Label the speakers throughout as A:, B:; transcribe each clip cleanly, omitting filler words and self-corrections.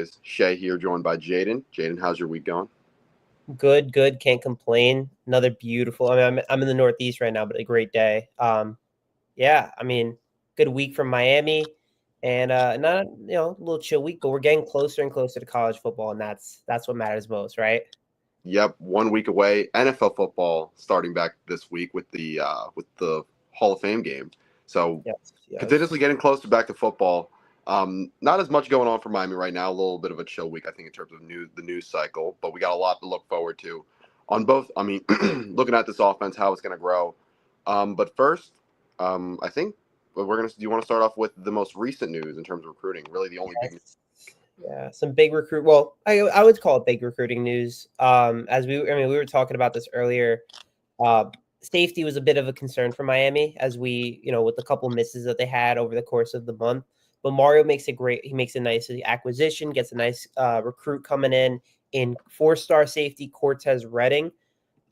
A: always, Shay here, joined by Jaden. Jaden, how's your week going?
B: Good, good. Can't complain. Another beautiful. I'm in the Northeast right now, but a great day. Yeah. Good week from Miami, and not a little chill week, but we're getting closer and closer to college football, and that's what matters most, right?
A: Yep, 1 week away. NFL football starting back this week with the Hall of Fame game. So
B: Yes.
A: continuously getting closer back to football. Not as much going on for Miami right now. A little bit of a chill week, I think, in terms of the news cycle. But we got a lot to look forward to on both. Looking at this offense, how it's going to grow. But first, I think we're gonna. Do you want to start off with the most recent news in terms of recruiting? Really, the only big news.
B: Yeah, some big recruit. Well, I would call it big recruiting news. We were talking about this earlier. Safety was a bit of a concern for Miami as with the couple misses that they had over the course of the month. But Mario makes he makes a nice acquisition, gets a nice recruit coming in 4-star safety Cortez Redding.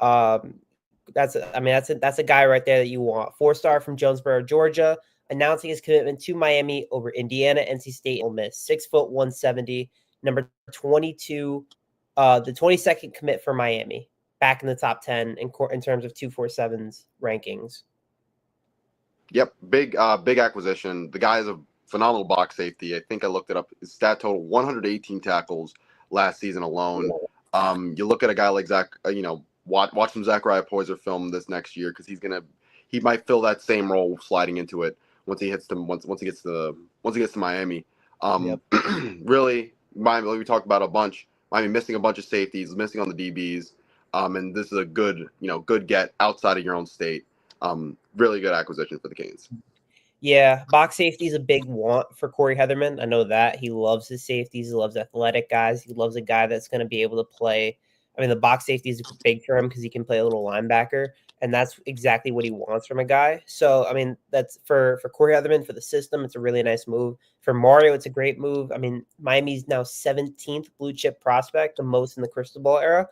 B: That's a guy right there that you want. 4-star from Jonesboro, Georgia, announcing his commitment to Miami over Indiana, NC State, and Ole Miss. 6', 170, number 22, the 22nd commit for Miami, back in the top 10 in terms of 247's rankings.
A: Yep, big acquisition. The guy is a phenomenal box safety. I think I looked it up. His stat total 118 tackles last season alone. You look at a guy like Zach. Watch some Zachariah Poyser film this next year because he might fill that same role sliding into it once he gets to Miami.
B: Yep.
A: Really, Miami, like we talked about a bunch. Miami missing a bunch of safeties, missing on the DBs. And this is a good get outside of your own state. Really good acquisition for the Canes.
B: Yeah, box safety is a big want for Corey Heatherman. I know that. He loves his safeties. He loves athletic guys. He loves a guy that's going to be able to play. The box safety is big for him because he can play a little linebacker, and that's exactly what he wants from a guy. So, that's for Corey Heatherman, for the system, it's a really nice move. For Mario, it's a great move. Miami's now 17th blue chip prospect, the most in the crystal ball era.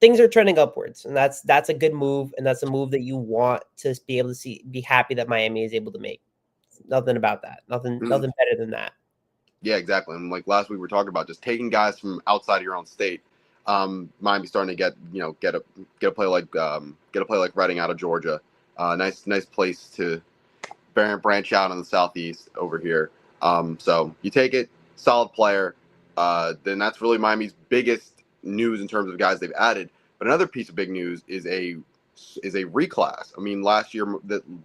B: Things are trending upwards, and that's a good move, and that's a move that you want to be able to be happy that Miami is able to make. Nothing about that. Nothing better than that.
A: Yeah, exactly. And like last week, we were talking about just taking guys from outside of your own state. Miami starting to get a play like Reading out of Georgia. Nice place to branch out in the southeast over here. So you take it, solid player. Then that's really Miami's biggest news in terms of guys they've added. But another piece of big news is a reclass.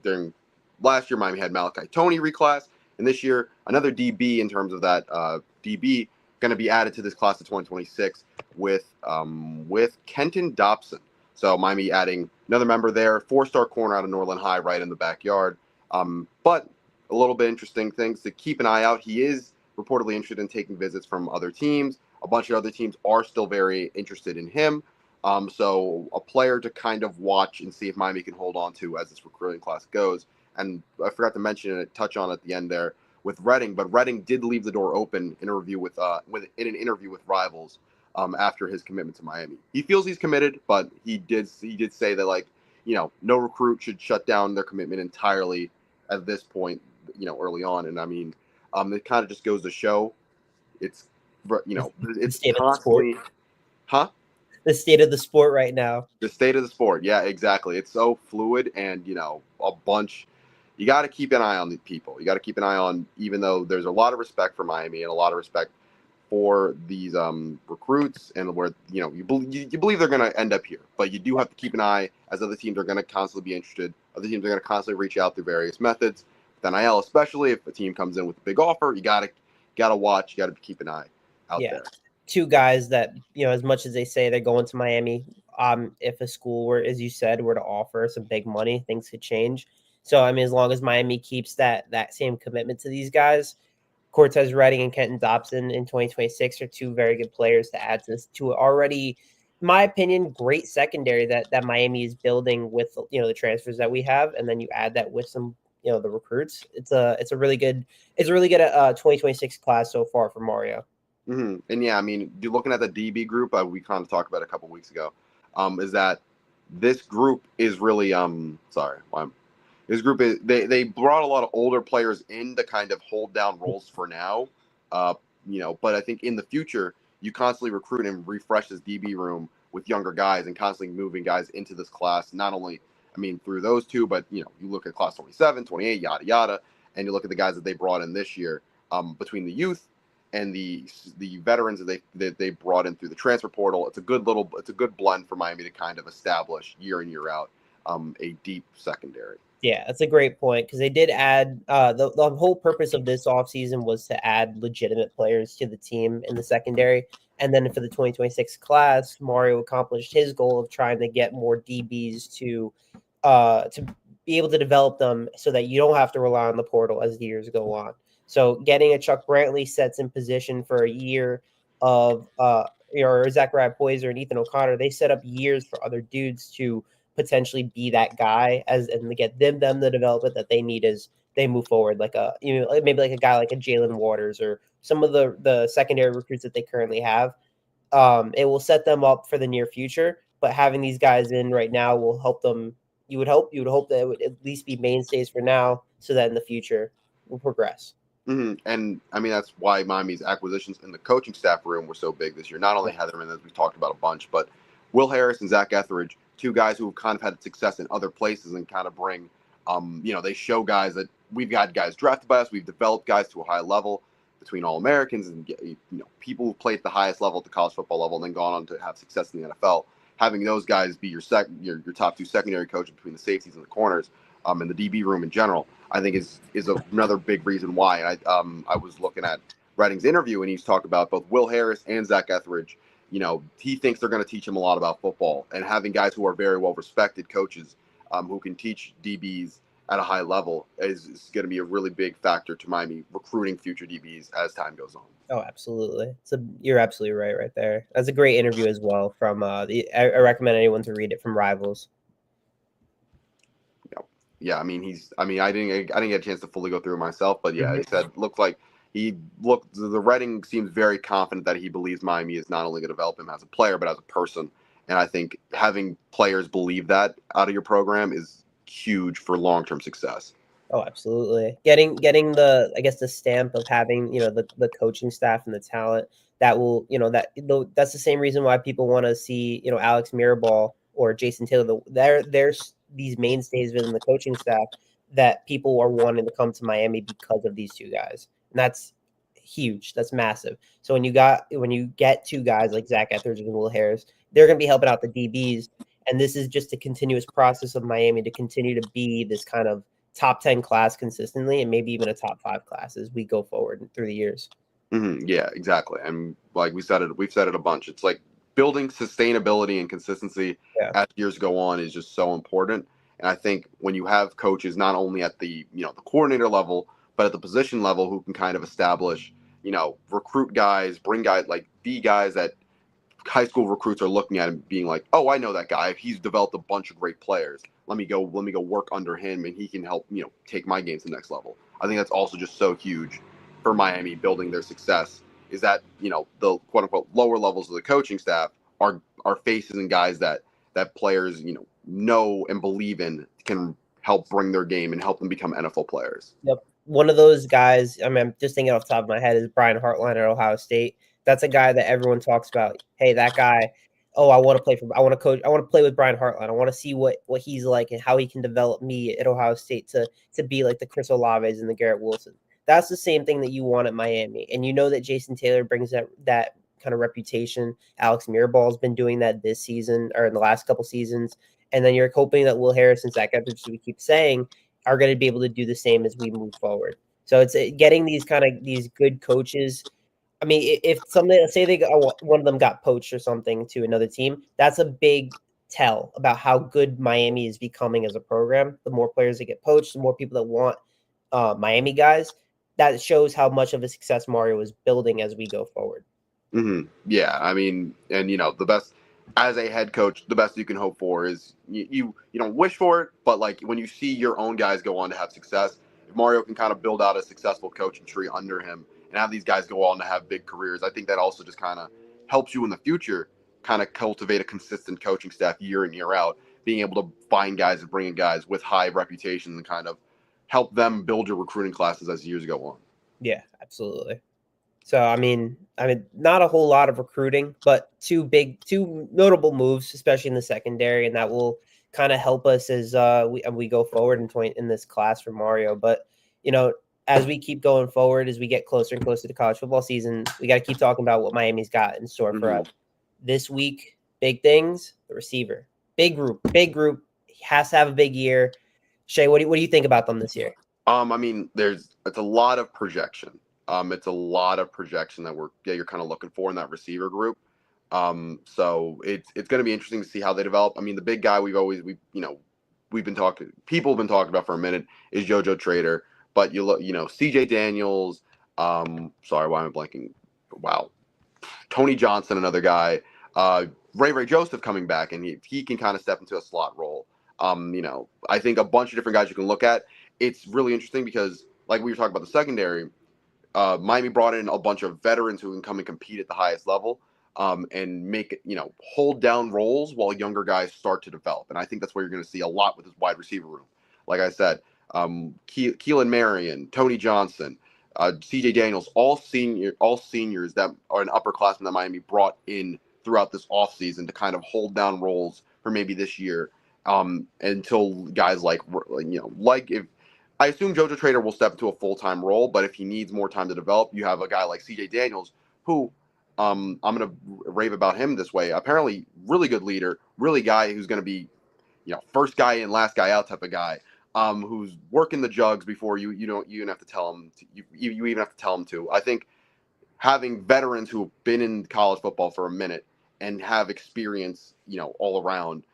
A: During last year Miami had Malachi Tony reclass, and this year another DB in terms of that DB going to be added to this class of 2026 with Kenton Dobson. So Miami adding another member there, 4-star corner out of Norland High, right in the backyard. But a little bit interesting things to keep an eye out. He is reportedly interested in taking visits from other teams. A bunch of other teams are still very interested in him. So a player to kind of watch and see if Miami can hold on to as this recruiting class goes. And I forgot to mention and touch on at the end there with Reading, but Reading did leave the door open in an interview with Rivals after his commitment to Miami. He feels he's committed, but he did say that no recruit should shut down their commitment entirely at this point, early on. And it kind of just goes to show it's constantly,
B: the state of the sport right now.
A: The state of the sport. Yeah, exactly. It's so fluid, and a bunch. You got to keep an eye on the people. You got to keep an eye on, even though there's a lot of respect for Miami and a lot of respect for these recruits, and where you believe they're going to end up here, but you do have to keep an eye, as other teams are going to constantly be interested. Other teams are going to constantly reach out through various methods. With NIL, especially if a team comes in with a big offer, you got to watch. You got to keep an eye out there.
B: Two guys that, as much as they say they're going to Miami, if a school were, as you said, were to offer some big money, things could change. So, as long as Miami keeps that same commitment to these guys, Cortez Redding and Kenton Dobson in 2026 are two very good players to add to already, in my opinion, great secondary that Miami is building with, the transfers that we have. And then you add that with some, the recruits. It's a really good 2026 class so far for Mario.
A: Mm-hmm. And yeah, you're looking at the DB group. We kind of talked about it a couple of weeks ago. Is that this group is really this group is they brought a lot of older players in to kind of hold down roles for now. but I think in the future, you constantly recruit and refresh this DB room with younger guys and constantly moving guys into this class. Not only, through those two, but, you look at class 27, 28, yada, yada, and you look at the guys that they brought in this year, between the youth and the veterans that they brought in through the transfer portal. It's a good blend for Miami to kind of establish year in, year out, a deep secondary.
B: Yeah, that's a great point because they did add the whole purpose of this offseason was to add legitimate players to the team in the secondary. And then for the 2026 class, Mario accomplished his goal of trying to get more DBs to be able to develop them so that you don't have to rely on the portal as the years go on. So getting a Chuck Brantley sets in position for a year of or Zachariah Poyser and Ethan O'Connor, they set up years for other dudes to potentially be that guy and get them the development that they need as they move forward, like maybe like a guy like a Jalen Waters or some of the secondary recruits that they currently have. It will set them up for the near future, but having these guys in right now will help them. You would hope that it would at least be mainstays for now, so that in the future will progress.
A: Mm-hmm. And that's why Miami's acquisitions in the coaching staff room were so big this year. Not only Heatherman, as we talked about a bunch, but Will Harris and Zach Etheridge, two guys who have kind of had success in other places and kind of bring, they show guys that we've got guys drafted by us. We've developed guys to a high level between All-Americans and, people who played at the highest level at the college football level and then gone on to have success in the NFL. Having those guys be your top two secondary coaches between the safeties and the corners, and the DB room in general, I think is another big reason why. And I was looking at Redding's interview, and he's talked about both Will Harris and Zach Etheridge. He thinks they're going to teach him a lot about football, and having guys who are very well respected coaches, who can teach DBs at a high level is going to be a really big factor to Miami recruiting future DBs as time goes on.
B: Oh, absolutely. You're absolutely right there. That's a great interview as well from I recommend anyone to read it from Rivals.
A: Yeah, I didn't get a chance to fully go through it myself, but yeah, he said the Redding seems very confident that he believes Miami is not only going to develop him as a player but as a person, and I think having players believe that out of your program is huge for long-term success.
B: Oh, absolutely. Getting the stamp of having the coaching staff and the talent that will that's the same reason why people want to see Alex Mirabal or Jason Taylor. There's these mainstays within the coaching staff that people are wanting to come to Miami because of these two guys, and that's huge. That's massive. So when you get two guys like Zach Etheridge and Will Harris, they're going to be helping out the DBs, and this is just a continuous process of Miami to continue to be this kind of top 10 class consistently, and maybe even a top 5 class as we go forward through the years.
A: Mm-hmm. Yeah, exactly. And like we've said it a bunch. It's like building sustainability and consistency as years go on is just so important. And I think when you have coaches not only at the the coordinator level, but at the position level who can kind of establish, recruit guys, bring guys, like the guys that high school recruits are looking at and being like, oh, I know that guy. He's developed a bunch of great players. Let me go work under him, and he can help, take my game to the next level. I think that's also just so huge for Miami building their success, is that, the quote unquote lower levels of the coaching staff are faces and guys that players, know and believe in, can help bring their game and help them become NFL players.
B: Yep. One of those guys, I'm just thinking off the top of my head, is Brian Hartline at Ohio State. That's a guy that everyone talks about. Hey, that guy. Oh, I want to coach. I want to play with Brian Hartline. I want to see what he's like and how he can develop me at Ohio State to be like the Chris Olaves and the Garrett Wilson. That's the same thing that you want at Miami. And that Jason Taylor brings that kind of reputation. Alex Mirabal has been doing that this season or in the last couple seasons. And then you're hoping that Will Harris and Zach Etheridge, we keep saying, are going to be able to do the same as we move forward. So it's getting these good coaches. I mean, if say one of them got poached or something to another team, that's a big tell about how good Miami is becoming as a program. The more players that get poached, the more people that want Miami guys. That shows how much of a success Mario is building as we go forward.
A: Mm-hmm. Yeah, and the best as a head coach, the best you can hope for is you don't wish for it, but like when you see your own guys go on to have success, if Mario can kind of build out a successful coaching tree under him and have these guys go on to have big careers, I think that also just kind of helps you in the future kind of cultivate a consistent coaching staff year in, year out, being able to find guys and bring in guys with high reputations and kind of help them build your recruiting classes as years go on.
B: Yeah, absolutely. So I mean, not a whole lot of recruiting, but two notable moves, especially in the secondary, and that will kind of help us as we go forward in this class for Mario. But you know, as we keep going forward, as we get closer and closer to college football season, we got to keep talking about what Miami's got in store for us this week. Big things, the receiver, big group. He has to have a big year. Shay, what do you think about them this year?
A: I mean, it's a lot of projection. It's a lot of projection that you're kind of looking for in that receiver group. So it's going to be interesting to see how they develop. I mean, the big guy people have been talking about for a minute is JoJo Trader, but CJ Daniels. Sorry, why am I blanking? Wow, Tony Johnson, another guy. Ray Joseph coming back, and he can kind of step into a slot role. I think a bunch of different guys you can look at. It's really interesting because, like we were talking about the secondary, Miami brought in a bunch of veterans who can come and compete at the highest level, and hold down roles while younger guys start to develop. And I think that's where you're going to see a lot with this wide receiver room. Like I said, Keelan Marion, Tony Johnson, CJ Daniels, all seniors that are an upperclassmen that Miami brought in throughout this offseason to kind of hold down roles for maybe this year, until guys like if I assume JoJo Trader will step into a full-time role, but if he needs more time to develop, you have a guy like CJ Daniels who, I'm going to rave about him this way. Apparently, really good leader, really guy who's going to be, first guy in, last guy out type of guy, who's working the jugs before you even have to tell him. You even have to tell him to. I think having veterans who have been in college football for a minute and have experience, all around,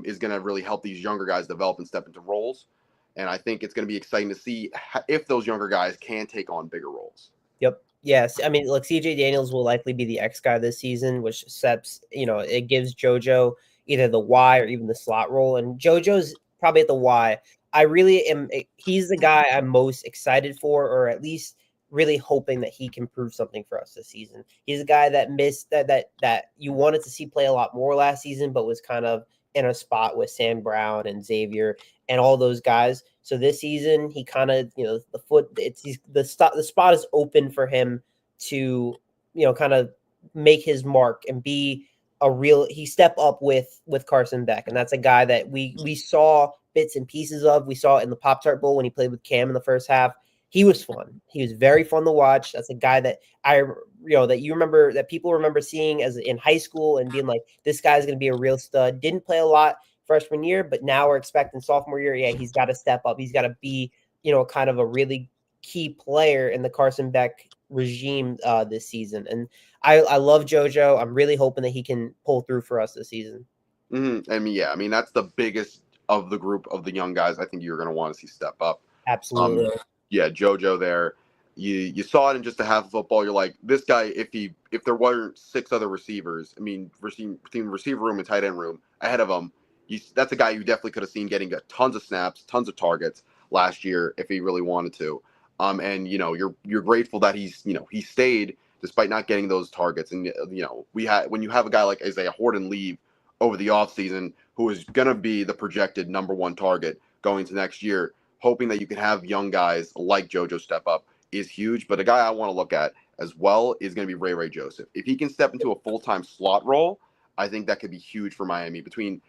A: is going to really help these younger guys develop and step into roles. And I think it's going to be exciting to see if those younger guys can take on bigger roles.
B: Yep. Yes. I mean, look, CJ Daniels will likely be the X guy this season, which sets, it gives JoJo either the Y or even the slot role. And JoJo's probably at the Y. I really am. He's the guy I'm most excited for, or at least really hoping that he can prove something for us this season. He's a guy that missed that you wanted to see play a lot more last season, but was kind of in a spot with Sam Brown and Xavier and all those guys. So this season, he kind of, the spot is open for him to, kind of make his mark and be he step up with Carson Beck. And that's a guy that we saw bits and pieces of. We saw it in the Pop-Tart Bowl when he played with Cam in the first half. He was fun. He was very fun to watch. That's a guy that that people remember seeing as in high school and being like, this guy's going to be a real stud. Didn't play a lot freshman year, but now we're expecting sophomore year. Yeah, he's got to step up. He's got to be, kind of a really key player in the Carson Beck regime this season. And I love JoJo. I'm really hoping that he can pull through for us this season.
A: Mm-hmm. I mean, that's the biggest of the group of the young guys I think you're going to want to see step up.
B: Absolutely.
A: Yeah, JoJo there. You saw it in just a half of football. You're like, this guy, if there weren't six other receivers, I mean, between the receiver room and tight end room ahead of him, that's a guy you definitely could have seen getting tons of snaps, tons of targets last year if he really wanted to. And you're grateful that he stayed despite not getting those targets. And when you have a guy like Isaiah Horton leave over the offseason, who is going to be the projected number one target going to next year, hoping that you can have young guys like JoJo step up is huge. But a guy I want to look at as well is going to be Ray Joseph. If he can step into a full-time slot role, I think that could be huge for Miami. Between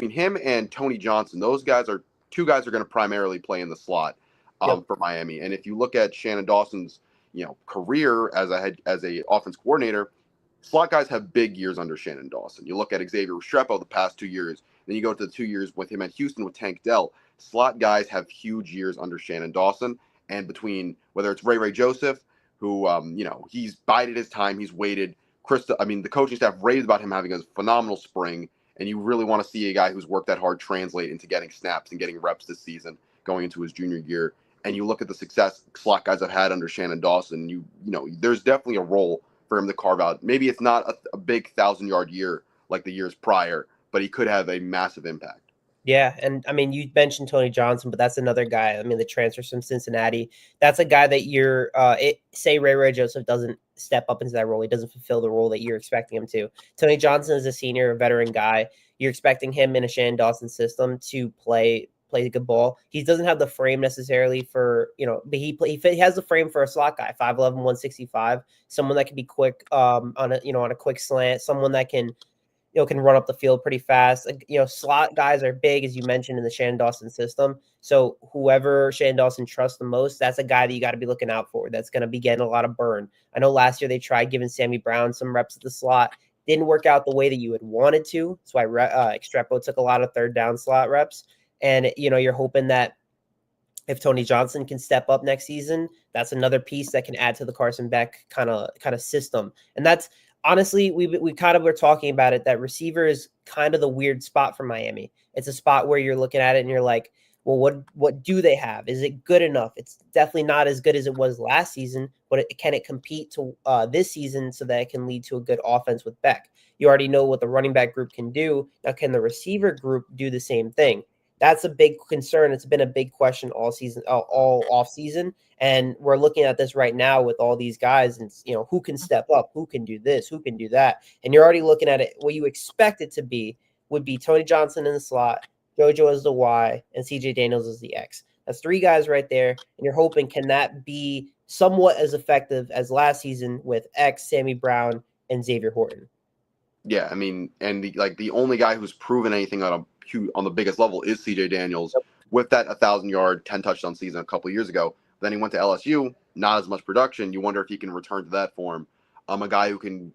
A: him and Tony Johnson, those guys are two guys who are going to primarily play in the slot for Miami. And if you look at Shannon Dawson's career as a offense coordinator, slot guys have big years under Shannon Dawson. You look at Xavier Restrepo the past 2 years, then you go to the 2 years with him at Houston with Tank Dell. Slot guys have huge years under Shannon Dawson, and between whether it's Ray Joseph, who he's bided his time, he's waited. The coaching staff raved about him having a phenomenal spring, and you really want to see a guy who's worked that hard translate into getting snaps and getting reps this season going into his junior year. And you look at the success slot guys have had under Shannon Dawson, there's definitely a role for him to carve out. Maybe it's not a big 1,000-yard year like the years prior, but he could have a massive impact.
B: Yeah, and I mean, you mentioned Tony Johnson, but that's another guy. I mean, the transfer from Cincinnati. That's a guy that you're say Ray Joseph doesn't step up into that role. He doesn't fulfill the role that you're expecting him to. Tony Johnson is a senior, a veteran guy. You're expecting him in a Shannon Dawson system to play play good ball. He doesn't have the frame necessarily for, but he has the frame for a slot guy, 5'11", 165, someone that can be quick on a quick slant, someone that can run up the field pretty fast. Slot guys are big, as you mentioned, in the Shannon Dawson system. So whoever Shannon Dawson trusts the most, that's a guy that you got to be looking out for. That's going to be getting a lot of burn. I know last year they tried giving Sammy Brown some reps at the slot. Didn't work out the way that you had wanted to. That's why Estrepo took a lot of third down slot reps. And, you're hoping that if Tony Johnson can step up next season, that's another piece that can add to the Carson Beck kind of system. And that's honestly, we kind of were talking about it, that receiver is kind of the weird spot for Miami. It's a spot where you're looking at it and you're like, well, what do they have? Is it good enough? It's definitely not as good as it was last season, but can it compete to this season so that it can lead to a good offense with Beck? You already know what the running back group can do. Now, can the receiver group do the same thing? That's a big concern. It's been a big question all season, all off season. And we're looking at this right now with all these guys and, who can step up, who can do this, who can do that. And you're already looking at it. What you expect it to be would be Tony Johnson in the slot, JoJo as the Y, and CJ Daniels as the X. That's three guys right there. And you're hoping, can that be somewhat as effective as last season with X, Sammy Brown, and Xavier Horton?
A: Yeah, I mean, and the only guy who's proven anything on the biggest level is CJ Daniels. Yep. With that 1,000-yard, 10 touchdown season a couple of years ago. Then he went to LSU, not as much production. You wonder if he can return to that form. A guy who can,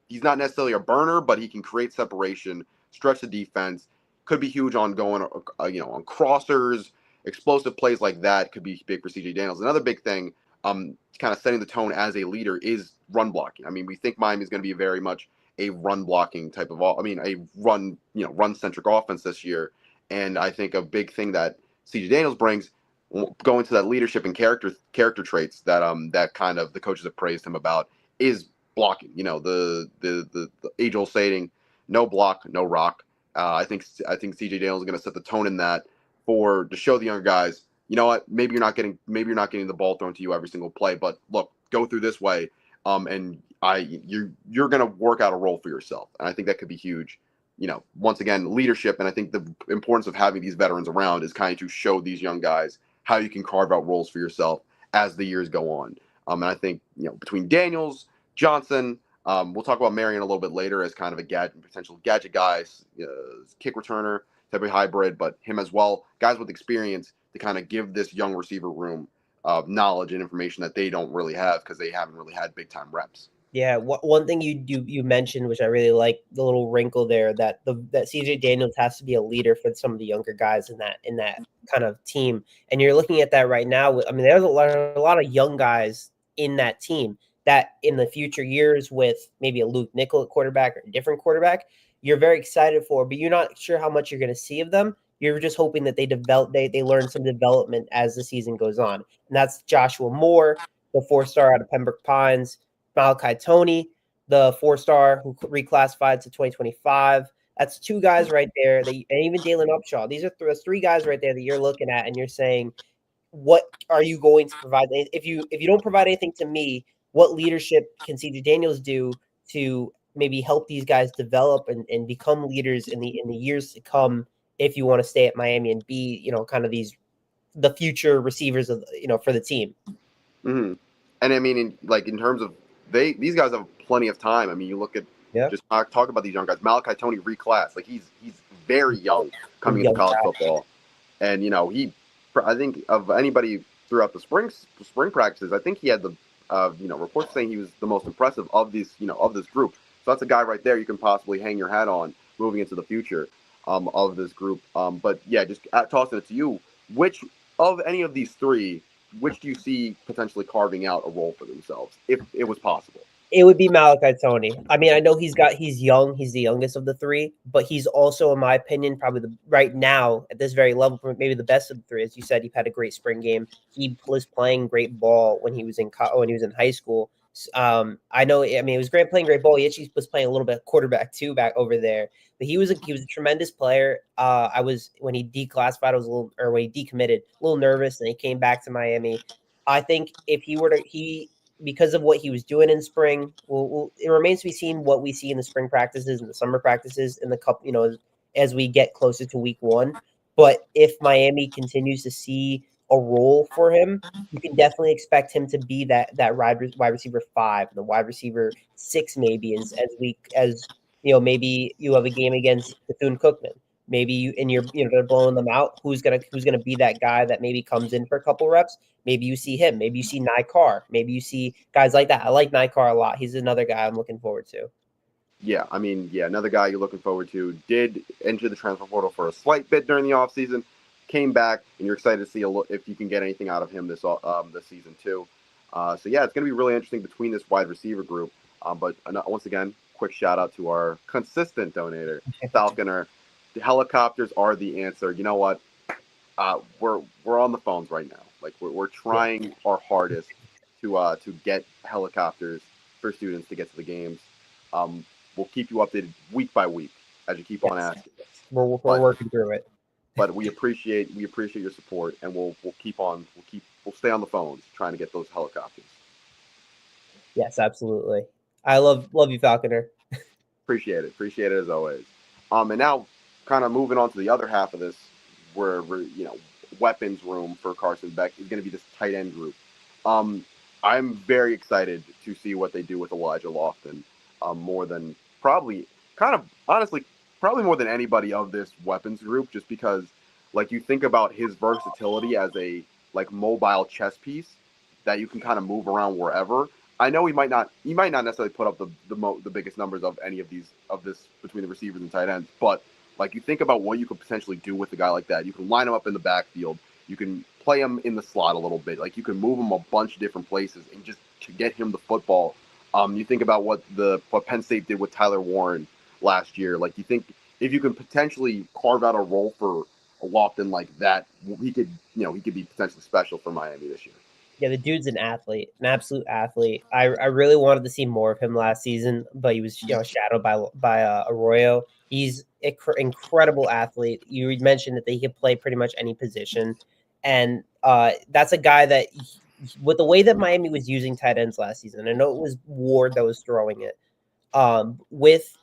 A: he's not necessarily a burner, but he can create separation, stretch the defense. Could be huge on going, on crossers, explosive plays like that. Could be big for CJ Daniels. Another big thing, kind of setting the tone as a leader, is run blocking. I mean, we think Miami is going to be very much a run blocking type of a run centric offense this year. And I think a big thing that CJ Daniels brings, going to that leadership and character traits that kind of the coaches have praised him about, is blocking. The age old saying, no block, no rock. I think CJ Daniels is going to set the tone in that to show the younger guys, you know what, maybe you're not getting the ball thrown to you every single play, but look, go through this way. And you're going to work out a role for yourself. And I think that could be huge. Once again, leadership. And I think the importance of having these veterans around is kind of to show these young guys how you can carve out roles for yourself as the years go on. And I think, between Daniels, Johnson, we'll talk about Marion a little bit later as kind of a potential gadget guy, kick returner, type of hybrid, but him as well, guys with experience to kind of give this young receiver room knowledge and information that they don't really have because they haven't really had big time reps.
B: Yeah, one thing you mentioned, which I really like, the little wrinkle there, that CJ Daniels has to be a leader for some of the younger guys in that kind of team. And you're looking at that right now. I mean, there's a lot of young guys in that team that in the future years, with maybe a Luke Nickel at quarterback or a different quarterback, you're very excited for, but you're not sure how much you're going to see of them. You're just hoping that they learn some development as the season goes on. And that's Joshua Moore, the 4-star out of Pembroke Pines, Malachi Toney, the 4-star who reclassified to 2025. That's two guys right there. And even Dalen Upshaw. These are three guys right there that you're looking at and you're saying, what are you going to provide? If you don't provide anything to me, what leadership can CJ Daniels do to maybe help these guys develop and become leaders in the years to come, if you want to stay at Miami and be, kind of the future receivers of, for the team.
A: Mm-hmm. And I mean, in terms of these guys have plenty of time. I mean, you look at just talk about these young guys. Malachi Toney reclass, he's very young coming into college football, and I think of anybody throughout the spring practices, I think he had the reports saying he was the most impressive of these of this group. So that's a guy right there you can possibly hang your hat on moving into the future of this group. But yeah, just tossing it to you, which of any of these three, which do you see potentially carving out a role for themselves, if it was possible?
B: It would be Malachi Toney. I mean, I know he's young. He's the youngest of the three, but he's also, in my opinion, probably right now at this very level, maybe the best of the three. As you said, he had a great spring game. He was playing great ball when he was in high school. I know. I mean, he was playing great ball. He actually was playing a little bit quarterback too back over there. But he was a tremendous player. When he declassified, when he decommitted, a little nervous, and he came back to Miami. I think if because of what he was doing in spring, it remains to be seen what we see in the spring practices and the summer practices in the cup, as we get closer to week 1. But if Miami continues to see a role for him, you can definitely expect him to be that wide receiver 5, the wide receiver 6, maybe as maybe you have a game against Bethune Cookman. Maybe they're blowing them out. Who's gonna be that guy that maybe comes in for a couple reps? Maybe you see him. Maybe you see Nikar. Maybe you see guys like that. I like Nikar a lot. He's another guy I'm looking forward to.
A: Yeah, I mean, yeah, another guy you're looking forward to did enter the transfer portal for a slight bit during the offseason, came back, and you're excited to see if you can get anything out of him this season too. So yeah, it's going to be really interesting between this wide receiver group. But once again, quick shout out to our consistent donator, Falconer. The helicopters are the answer. You know what? We're on the phones right now. Like we're trying our hardest to get helicopters for students to get to the games. Um, we'll keep you updated week by week as you keep on asking.
B: We're working through it.
A: But we appreciate your support, and we'll stay on the phones trying to get those helicopters.
B: Yes, absolutely. I love you, Falconer.
A: Appreciate it as always. And now kind of moving on to the other half of this, where weapons room for Carson Beck is going to be this tight end group. I'm very excited to see what they do with Elijah Lofton, more than probably more than anybody of this weapons group, just because like you think about his versatility as a like mobile chess piece that you can kind of move around wherever. I know he might not necessarily put up the biggest numbers of any of this between the receivers and tight ends, but like you think about what you could potentially do with a guy like that. You can line him up in the backfield. You can play him in the slot a little bit. Like you can move him a bunch of different places and just to get him the football. You think about what Penn State did with Tyler Warren last year. Like you think if you can potentially carve out a role for a Lofton like that, he could be potentially special for Miami this year.
B: Yeah, the dude's an athlete, an absolute athlete. I really wanted to see more of him last season, but he was shadowed by Arroyo. He's an incredible athlete. You mentioned that he could play pretty much any position, and that's a guy that with the way that Miami was using tight ends last season. I know it was Ward that was throwing it. With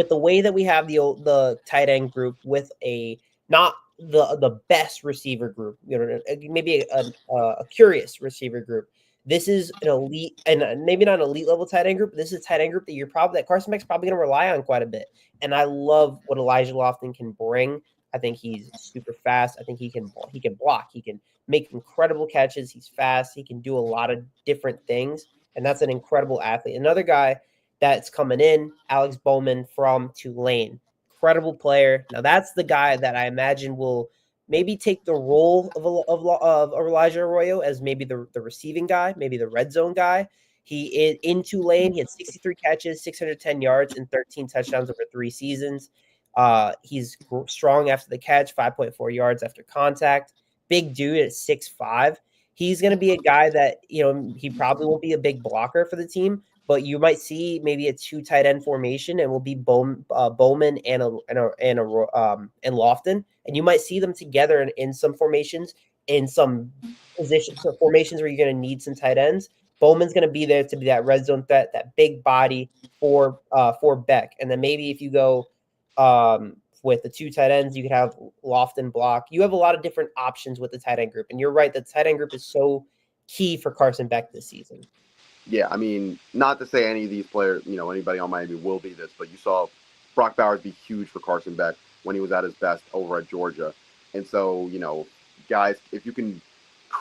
B: the way that we have the tight end group with a not the best receiver group, maybe a curious receiver group. This is an elite and maybe not an elite level tight end group. But this is a tight end group that Carson Beck's probably going to rely on quite a bit. And I love what Elijah Lofton can bring. I think he's super fast. I think he can block. He can make incredible catches. He's fast. He can do a lot of different things, and that's an incredible athlete. Another guy that's coming in, Alex Bowman from Tulane. Incredible player. Now, that's the guy that I imagine will maybe take the role of Elijah Arroyo as maybe the receiving guy, maybe the red zone guy. He is in Tulane. He had 63 catches, 610 yards, and 13 touchdowns over 3 seasons. He's strong after the catch, 5.4 yards after contact. Big dude at 6'5". He's going to be a guy that, he probably won't be a big blocker for the team, but you might see maybe a 2 tight end formation, and will be Bowman and Lofton, and you might see them together in some formations, in some positions, so formations where you're going to need some tight ends. Bowman's going to be there to be that red zone threat, that big body for Beck, and then maybe if you go with the 2 tight ends, you could have Lofton block. You have a lot of different options with the tight end group, and you're right, the tight end group is so key for Carson Beck this season.
A: Yeah, I mean, not to say any of these players, anybody on Miami will be this, but you saw Brock Bowers be huge for Carson Beck when he was at his best over at Georgia. And so, guys, if you can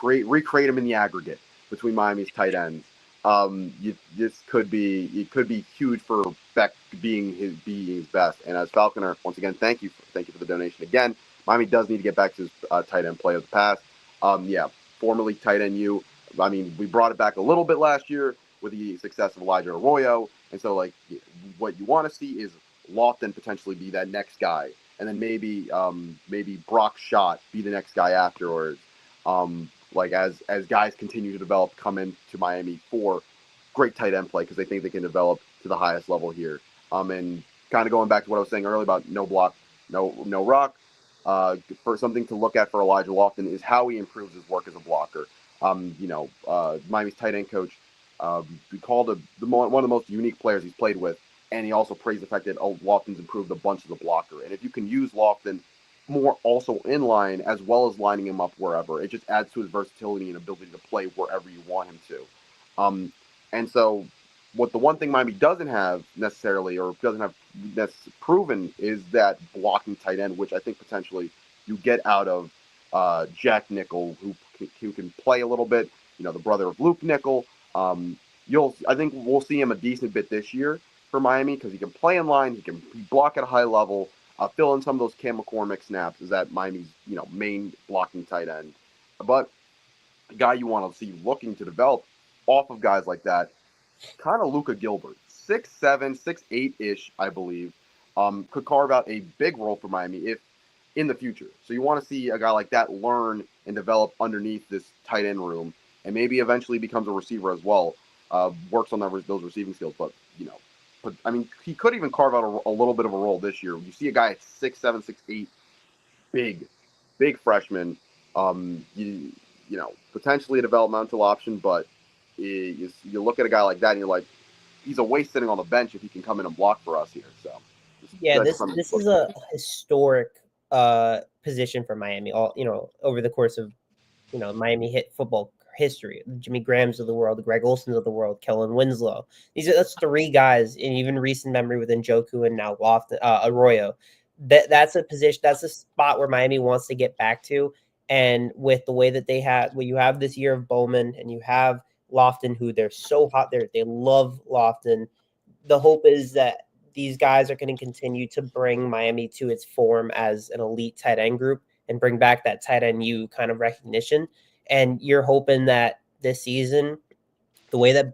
A: recreate him in the aggregate between Miami's tight ends, it could be huge for Beck being his best. And as Falconer, once again, thank you for the donation again. Miami does need to get back to his tight end play of the past. Formerly tight end U. I mean, we brought it back a little bit last year with the success of Elijah Arroyo. And so, like, what you want to see is Lofton potentially be that next guy. And then maybe Brock Schott be the next guy afterwards. As guys continue to develop, come into Miami for great tight end play because they think they can develop to the highest level here. And kind of going back to what I was saying earlier about no block, no rock. For something to look at for Elijah Lofton is how he improves his work as a blocker. Miami's tight end coach, we called one of the most unique players he's played with, and he also praised the fact that Lofton's improved a bunch as a blocker. And if you can use Lofton more also in line as well as lining him up wherever. It just adds to his versatility and ability to play wherever you want him to. Um, and so, what the one thing Miami doesn't have necessarily, or doesn't have that's proven, is that blocking tight end, which I think potentially you get out of Jack Nickel, who can play a little bit. You know, the brother of Luke Nickel. I think we'll see him a decent bit this year for Miami because he can play in line, he can block at a high level, fill in some of those Cam McCormick snaps. Is that Miami's main blocking tight end, but the guy you want to see looking to develop off of guys like that, kind of Luka Gilbert, 6'7", 6'8" ish, I believe, could carve out a big role for Miami if in the future. So you want to see a guy like that learn and develop underneath this tight end room, and maybe eventually becomes a receiver as well. Works on those receiving skills, but I mean, he could even carve out a little bit of a role this year. You see a guy at 6'7", 6'8", big freshman. Potentially a developmental option, but you look at a guy like that and you're like, he's a waste sitting on the bench if he can come in and block for us here. So
B: yeah, this is a historic position for Miami. Over the course of Miami hit football history, the Jimmy Grahams of the world, the Greg Olsons of the world, Kellen Winslow. That's three guys in even recent memory with Njoku and now Arroyo. That's a position, that's a spot where Miami wants to get back to. And with the way that you have this year of Bowman and you have Lofton, who they're so hot there, they love Lofton. The hope is that these guys are going to continue to bring Miami to its form as an elite tight end group and bring back that tight end U kind of recognition. And you're hoping that this season, the way that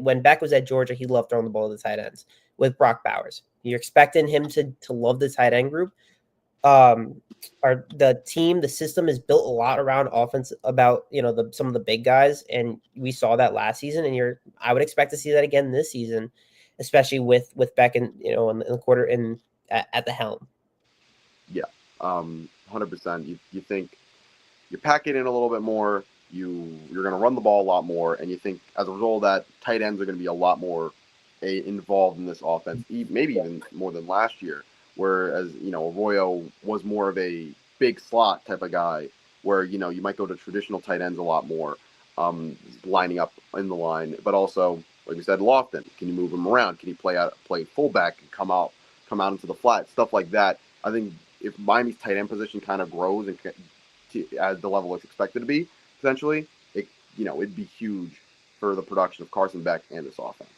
B: when Beck was at Georgia, he loved throwing the ball to the tight ends with Brock Bowers. You're expecting him to love the tight end group. The system is built a lot around offense about some of the big guys, and we saw that last season. And I would expect to see that again this season, especially with Beck in the quarter at the helm.
A: Yeah, 100%. You think you pack it in a little bit more. You're going to run the ball a lot more, and you think as a result of that, tight ends are going to be a lot more involved in this offense, maybe even more than last year. Whereas Arroyo was more of a big slot type of guy, where you might go to traditional tight ends a lot more, lining up in the line. But also, like we said, Lofton, can you move him around? Can he play fullback and come out into the flat, stuff like that? I think if Miami's tight end position kind of grows and at the level it's expected to be, essentially, it'd be huge for the production of Carson Beck and this offense.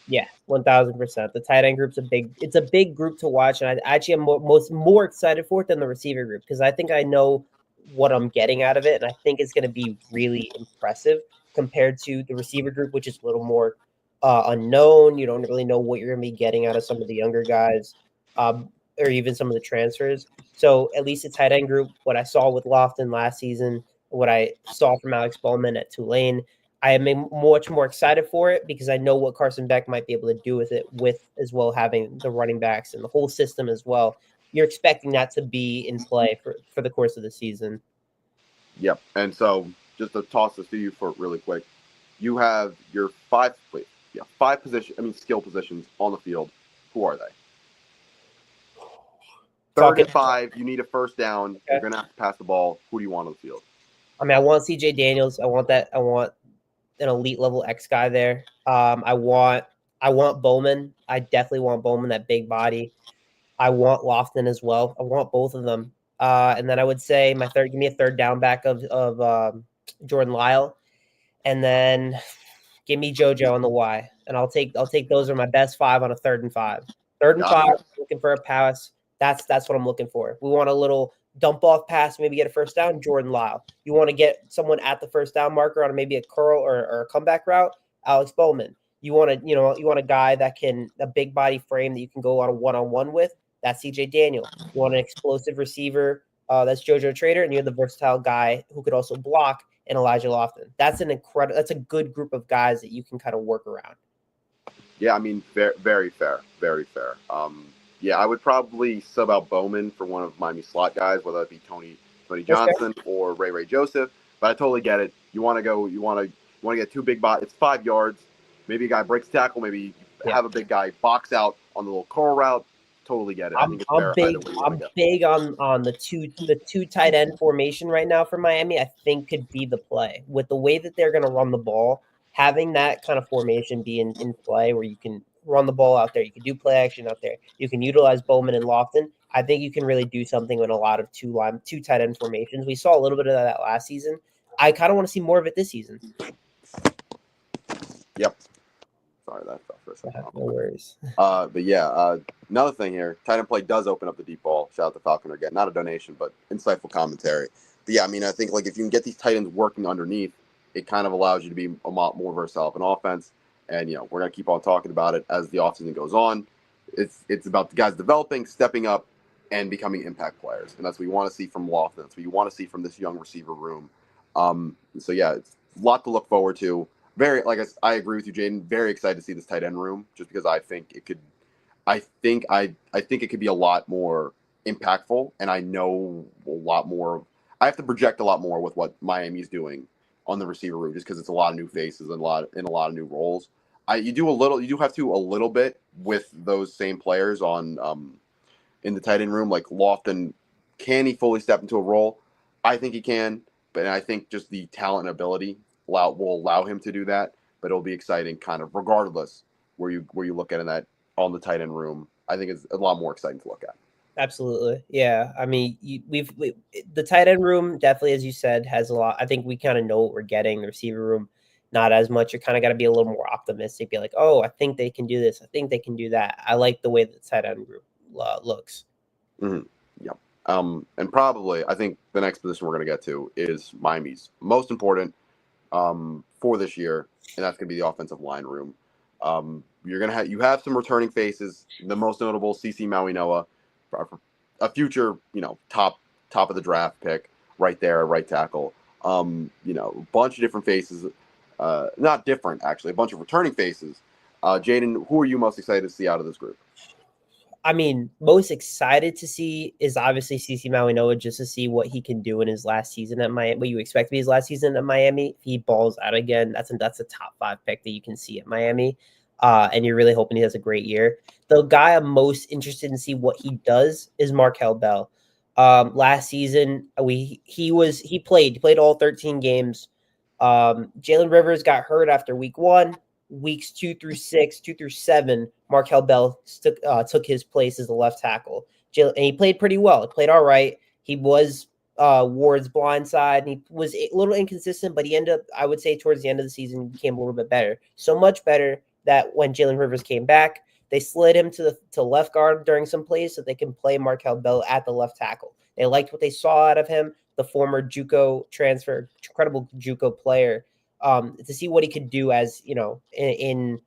B: Yeah, 1,000%. The tight end group's it's a big group to watch, and I actually am more excited for it than the receiver group because I think I know what I'm getting out of it, and I think it's going to be really impressive compared to the receiver group, which is a little more unknown. You don't really know what you're going to be getting out of some of the younger guys, or even some of the transfers. So at least the tight end group, what I saw with Lofton last season, what I saw from Alex Bowman at Tulane, I am much more excited for it because I know what Carson Beck might be able to do with it, with as well having the running backs and the whole system as well. You're expecting that to be in play for the course of the season.
A: Yep. And so just to toss this to you for really quick, you have your five skill positions on the field. Who are they? Third and 5, you need a first down. Okay. You're going to have to pass the ball. Who do you want on the field?
B: I mean, I want CJ Daniels. I want an elite level X guy there. I want Bowman. I definitely want Bowman, that big body. I want Lofton as well. I want both of them. And then I would say give me a third down back of Jordan Lyle, and then give me JoJo on the Y. And I'll take those are my best 5 on a 3rd and 5. 3rd and 5, looking for a pass. That's what I'm looking for. We want a little dump off pass, maybe get a first down, Jordan Lyle. You want to get someone at the first down marker on maybe a curl or a comeback route, Alex Bowman. You want a guy that can a big body frame that you can go on a one-on-one with. That's CJ Daniel. You want an explosive receiver, that's JoJo Trader, and you're the versatile guy who could also block, and Elijah Lofton. That's a good group of guys that you can kind of work around.
A: Yeah, I mean, very fair, very fair. Yeah, I would probably sub out Bowman for one of Miami's slot guys, whether it be Tony Johnson or Ray Joseph. But I totally get it. You want to get 2 big bots. It's 5 yards. Maybe a guy breaks tackle. Maybe have a big guy box out on the little curl route. totally get it. I think it's fair either way you want to go.
B: Big on the two tight end formation right now for Miami. I think could be the play with the way that they're going to run the ball. Having that kind of formation be in play where you can run the ball out there, you can do play action out there, you can utilize Bowman and Lofton. I think you can really do something in a lot of two tight end formations. We saw a little bit of that last season. I kind of want to see more of it this season.
A: Yep. Sorry, that fell for a second.
B: No worries.
A: But yeah, another thing here, tight end play does open up the deep ball. Shout out to Falconer again. Not a donation, but insightful commentary. But yeah, I mean, I think like if you can get these tight ends working underneath, it kind of allows you to be a lot more versatile in offense. And, we're going to keep on talking about it as the offseason goes on. It's about the guys developing, stepping up, and becoming impact players. And that's what you want to see from Lofton. That's what you want to see from this young receiver room. So yeah, it's a lot to look forward to. I agree with you, Jaden. Very excited to see this tight end room, just because I think it could. I think it could be a lot more impactful, and I know a lot more. I have to project a lot more with what Miami's doing on the receiver room, just because it's a lot of new faces and a lot of new roles. You do have to a little bit with those same players on in the tight end room, like Lofton. Can he fully step into a role? I think he can, but I think just the talent and ability will allow him to do that. But it'll be exciting, kind of regardless where you look at that on the tight end room. I think it's a lot more exciting to look at.
B: Absolutely, yeah. I mean, the tight end room definitely, as you said, has a lot. I think we kind of know what we're getting. The receiver room, not as much. You kind of got to be a little more optimistic. Be like, oh, I think they can do this. I think they can do that. I like the way the tight end group looks.
A: Mm-hmm. Yep. And probably, I think the next position we're going to get to is Miami's most important for this year, and that's going to be the offensive line room. You're going to have some returning faces. The most notable, CC Maui-Noah, a future, top of the draft pick right there, right tackle. A bunch of different faces. Not different, actually, a bunch of returning faces. Jaden, who are you most excited to see out of this group?
B: I mean, most excited to see is obviously CC Maui-Noah, just to see what he can do in his last season at Miami. What you expect to be his last season at Miami. If he balls out again, that's a top 5 pick that you can see at Miami. And you're really hoping he has a great year. The guy I'm most interested in see what he does is Markel Bell. Last season, he played all 13 games. Jalen Rivers got hurt after week 1. Weeks 2 through 7, Markel Bell took his place as the left tackle. And he played pretty well. He played all right. He was Ward's blind side, and he was a little inconsistent, but he ended up, I would say, towards the end of the season, became a little bit better. So much better that when Jalen Rivers came back, they slid him to left guard during some plays so they can play Markel Bell at the left tackle. They liked what they saw out of him, the former JUCO transfer, incredible JUCO player. To see what he could do as in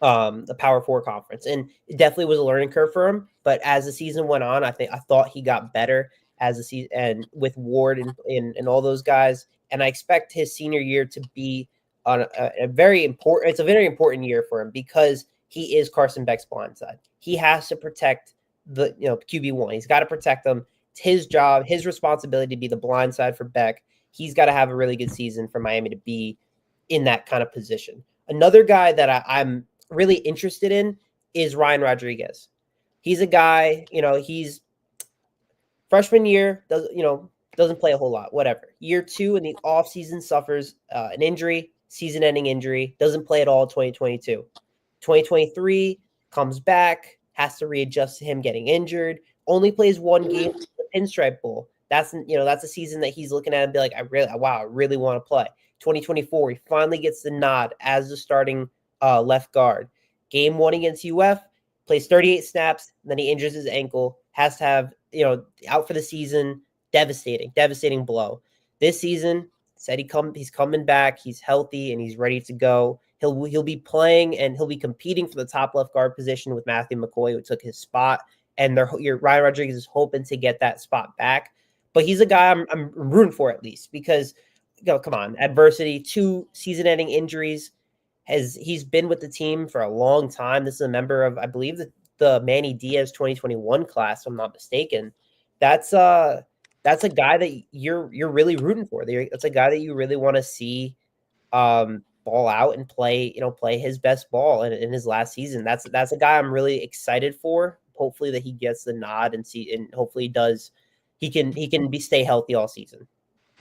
B: the Power 4 conference, and it definitely was a learning curve for him. But as the season went on, I thought he got better as the season, and with Ward and all those guys. And I expect his senior year to be on a very important. It's a very important year for him because he is Carson Beck's blindside. He has to protect the QB1. He's got to protect them. It's his job, his responsibility to be the blindside for Beck. He's got to have a really good season for Miami to be in that kind of position. Another guy that I'm really interested in is Ryan Rodriguez. He's a guy, he's freshman year, doesn't play a whole lot, whatever. Year 2 in the offseason suffers an injury, season-ending injury, doesn't play at all in 2022. 2023 comes back, has to readjust to him getting injured, only plays 1 game in the Pinstripe Bowl. That's a season that he's looking at and be like, I really want to play. 2024, he finally gets the nod as the starting left guard. Game 1 against UF, plays 38 snaps, then he injures his ankle, has to have, out for the season. Devastating blow. This season, said he's coming back, he's healthy, and he's ready to go. He'll be playing, and he'll be competing for the top left guard position with Matthew McCoy, who took his spot. And Ryan Rodriguez is hoping to get that spot back. But he's a guy I'm rooting for, at least, because come on, adversity, 2 season-ending injuries. He's been with the team for a long time. This is a member of, I believe, the Manny Diaz 2021 class, if I'm not mistaken. That's a guy that you're really rooting for. That's a guy that you really want to see ball out and play his best ball in his last season. That's a guy I'm really excited for. hopefully that he gets the nod and hopefully he can stay healthy all season.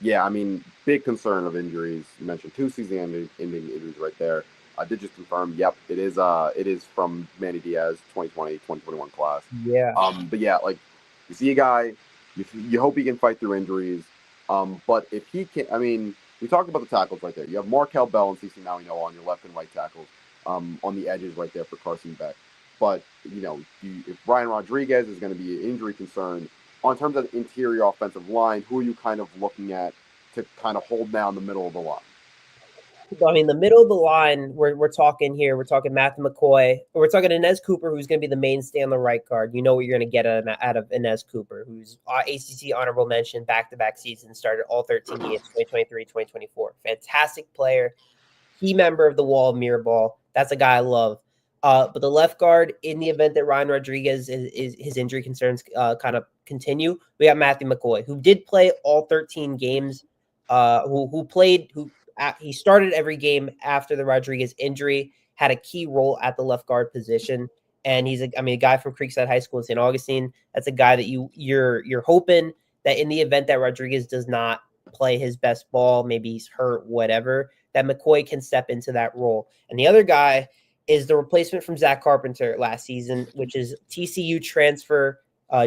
A: Yeah, I mean, big concern of injuries. You mentioned 2 season-ending injuries right there. I did just confirm. Yep, it is from Manny Diaz, 2020-2021 class.
B: Yeah.
A: But yeah, like you see a guy, you hope he can fight through injuries. But if he can, I mean, we talked about the tackles right there. You have Markel Bell and CC Mauino on your left and right tackles, on the edges right there for Carson Beck. But if Ryan Rodriguez is going to be an injury concern, on terms of interior offensive line, who are you kind of looking at to kind of hold down the middle of the line?
B: I mean, the middle of the line, we're talking here. We're talking Matthew McCoy. We're talking Inez Cooper, who's going to be the mainstay on the right guard. You know what you're going to get out of Inez Cooper, who's ACC honorable mention, back-to-back seasons, started all 13 games, 2023, 2024. Fantastic player, key member of the Wall of Mirrorball. That's a guy I love. But the left guard, in the event that Ryan Rodriguez is his injury concerns kind of continue, we got Matthew McCoy, who did play all 13 games, he started every game after the Rodriguez injury, had a key role at the left guard position. And he's a guy from Creekside High School in St. Augustine. That's a guy that you're hoping that in the event that Rodriguez does not play his best ball, maybe he's hurt, whatever, that McCoy can step into that role. And the other guy is the replacement from Zach Carpenter last season, which is TCU transfer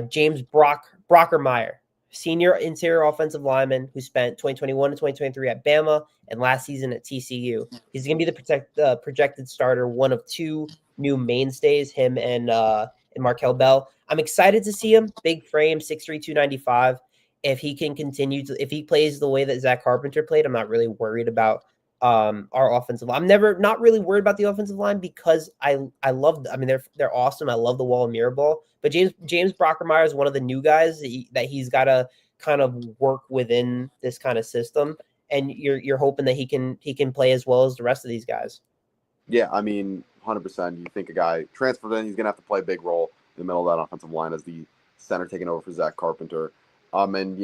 B: James Brockermeyer, senior interior offensive lineman who spent 2021 to 2023 at Bama and last season at TCU. He's going to be the projected starter, one of 2 new mainstays, him and Markel Bell. I'm excited to see him. Big frame, 6'3", 295. If he can if he plays the way that Zach Carpenter played, I'm not really worried about our offensive line. I'm not really worried about the offensive line because I love. I mean, they're awesome. I love the Wall of Mirrorball. But James Brockermeyer is one of the new guys that he's got to kind of work within this kind of system, and you're hoping that he can play as well as the rest of these guys.
A: Yeah, I mean, 100%. You think a guy transferred in, he's gonna have to play a big role in the middle of that offensive line as the center taking over for Zach Carpenter. And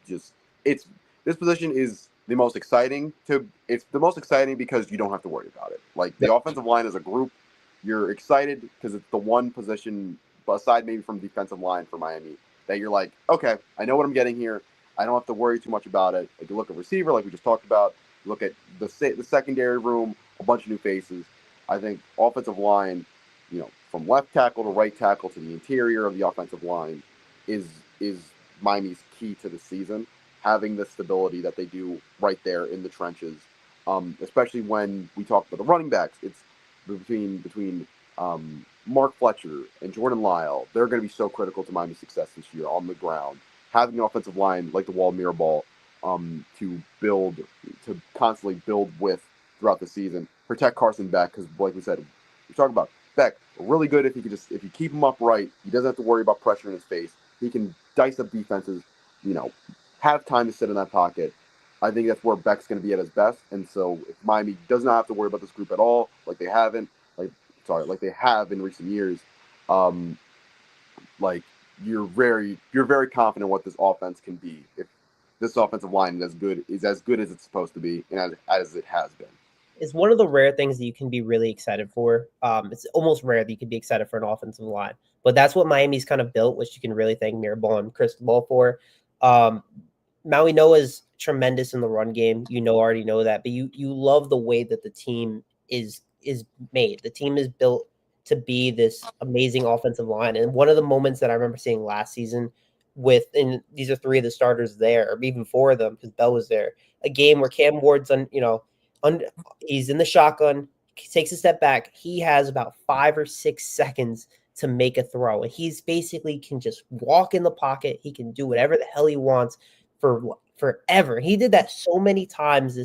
A: this position is the most exciting it's the most exciting because you don't have to worry about it. Like the offensive line as a group, you're excited because it's the one position, aside maybe from defensive line for Miami, that you're like, okay, I know what I'm getting here. I don't have to worry too much about it. Like you look at receiver, like we just talked about, look at the secondary room, a bunch of new faces. I think offensive line, from left tackle to right tackle to the interior of the offensive line is Miami's key to the season. Having the stability that they do right there in the trenches, especially when we talk about the running backs. It's between Mark Fletcher and Jordan Lyle. They're going to be so critical to Miami's success this year on the ground. Having an offensive line like the Wall Mirrorball to constantly build with throughout the season. Protect Carson Beck because, like we said, we're talking about Beck. Really good if you keep him upright. He doesn't have to worry about pressure in his face. He can dice up defenses. Have time to sit in that pocket. I think that's where Beck's going to be at his best. And so if Miami does not have to worry about this group at all, like they have in recent years, you're very confident what this offense can be if this offensive line is as good as it's supposed to be and as it has been.
B: It's one of the rare things that you can be really excited for. It's almost rare that you can be excited for an offensive line, but that's what Miami's kind of built, which you can really thank Mirrorball and Cristobal for. Maui Noah's tremendous in the run game. Already know that, but you love the way that the team is made. The team is built to be this amazing offensive line. And one of the moments that I remember seeing last season and these are 3 of the starters there, or even 4 of them because Bell was there, a game where Cam Ward's he's in the shotgun, takes a step back. He has about 5 or 6 seconds to make a throw. And he's basically can just walk in the pocket. He can do whatever the hell he wants for forever. He did that so many times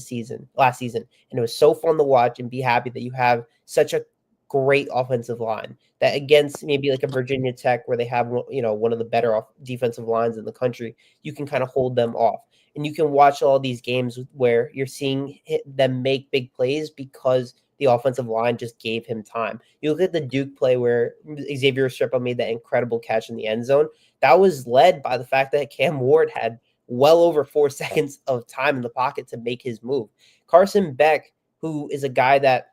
B: last season. And it was so fun to watch and be happy that you have such a great offensive line that against maybe like a Virginia Tech where they have, one of the better defensive lines in the country, you can kind of hold them off. And you can watch all these games where you're seeing them make big plays because the offensive line just gave him time. You look at the Duke play where Xavier Restrepo made that incredible catch in the end zone. That was led by the fact that Cam Ward had well over 4 seconds of time in the pocket to make his move. Carson Beck, who is a guy that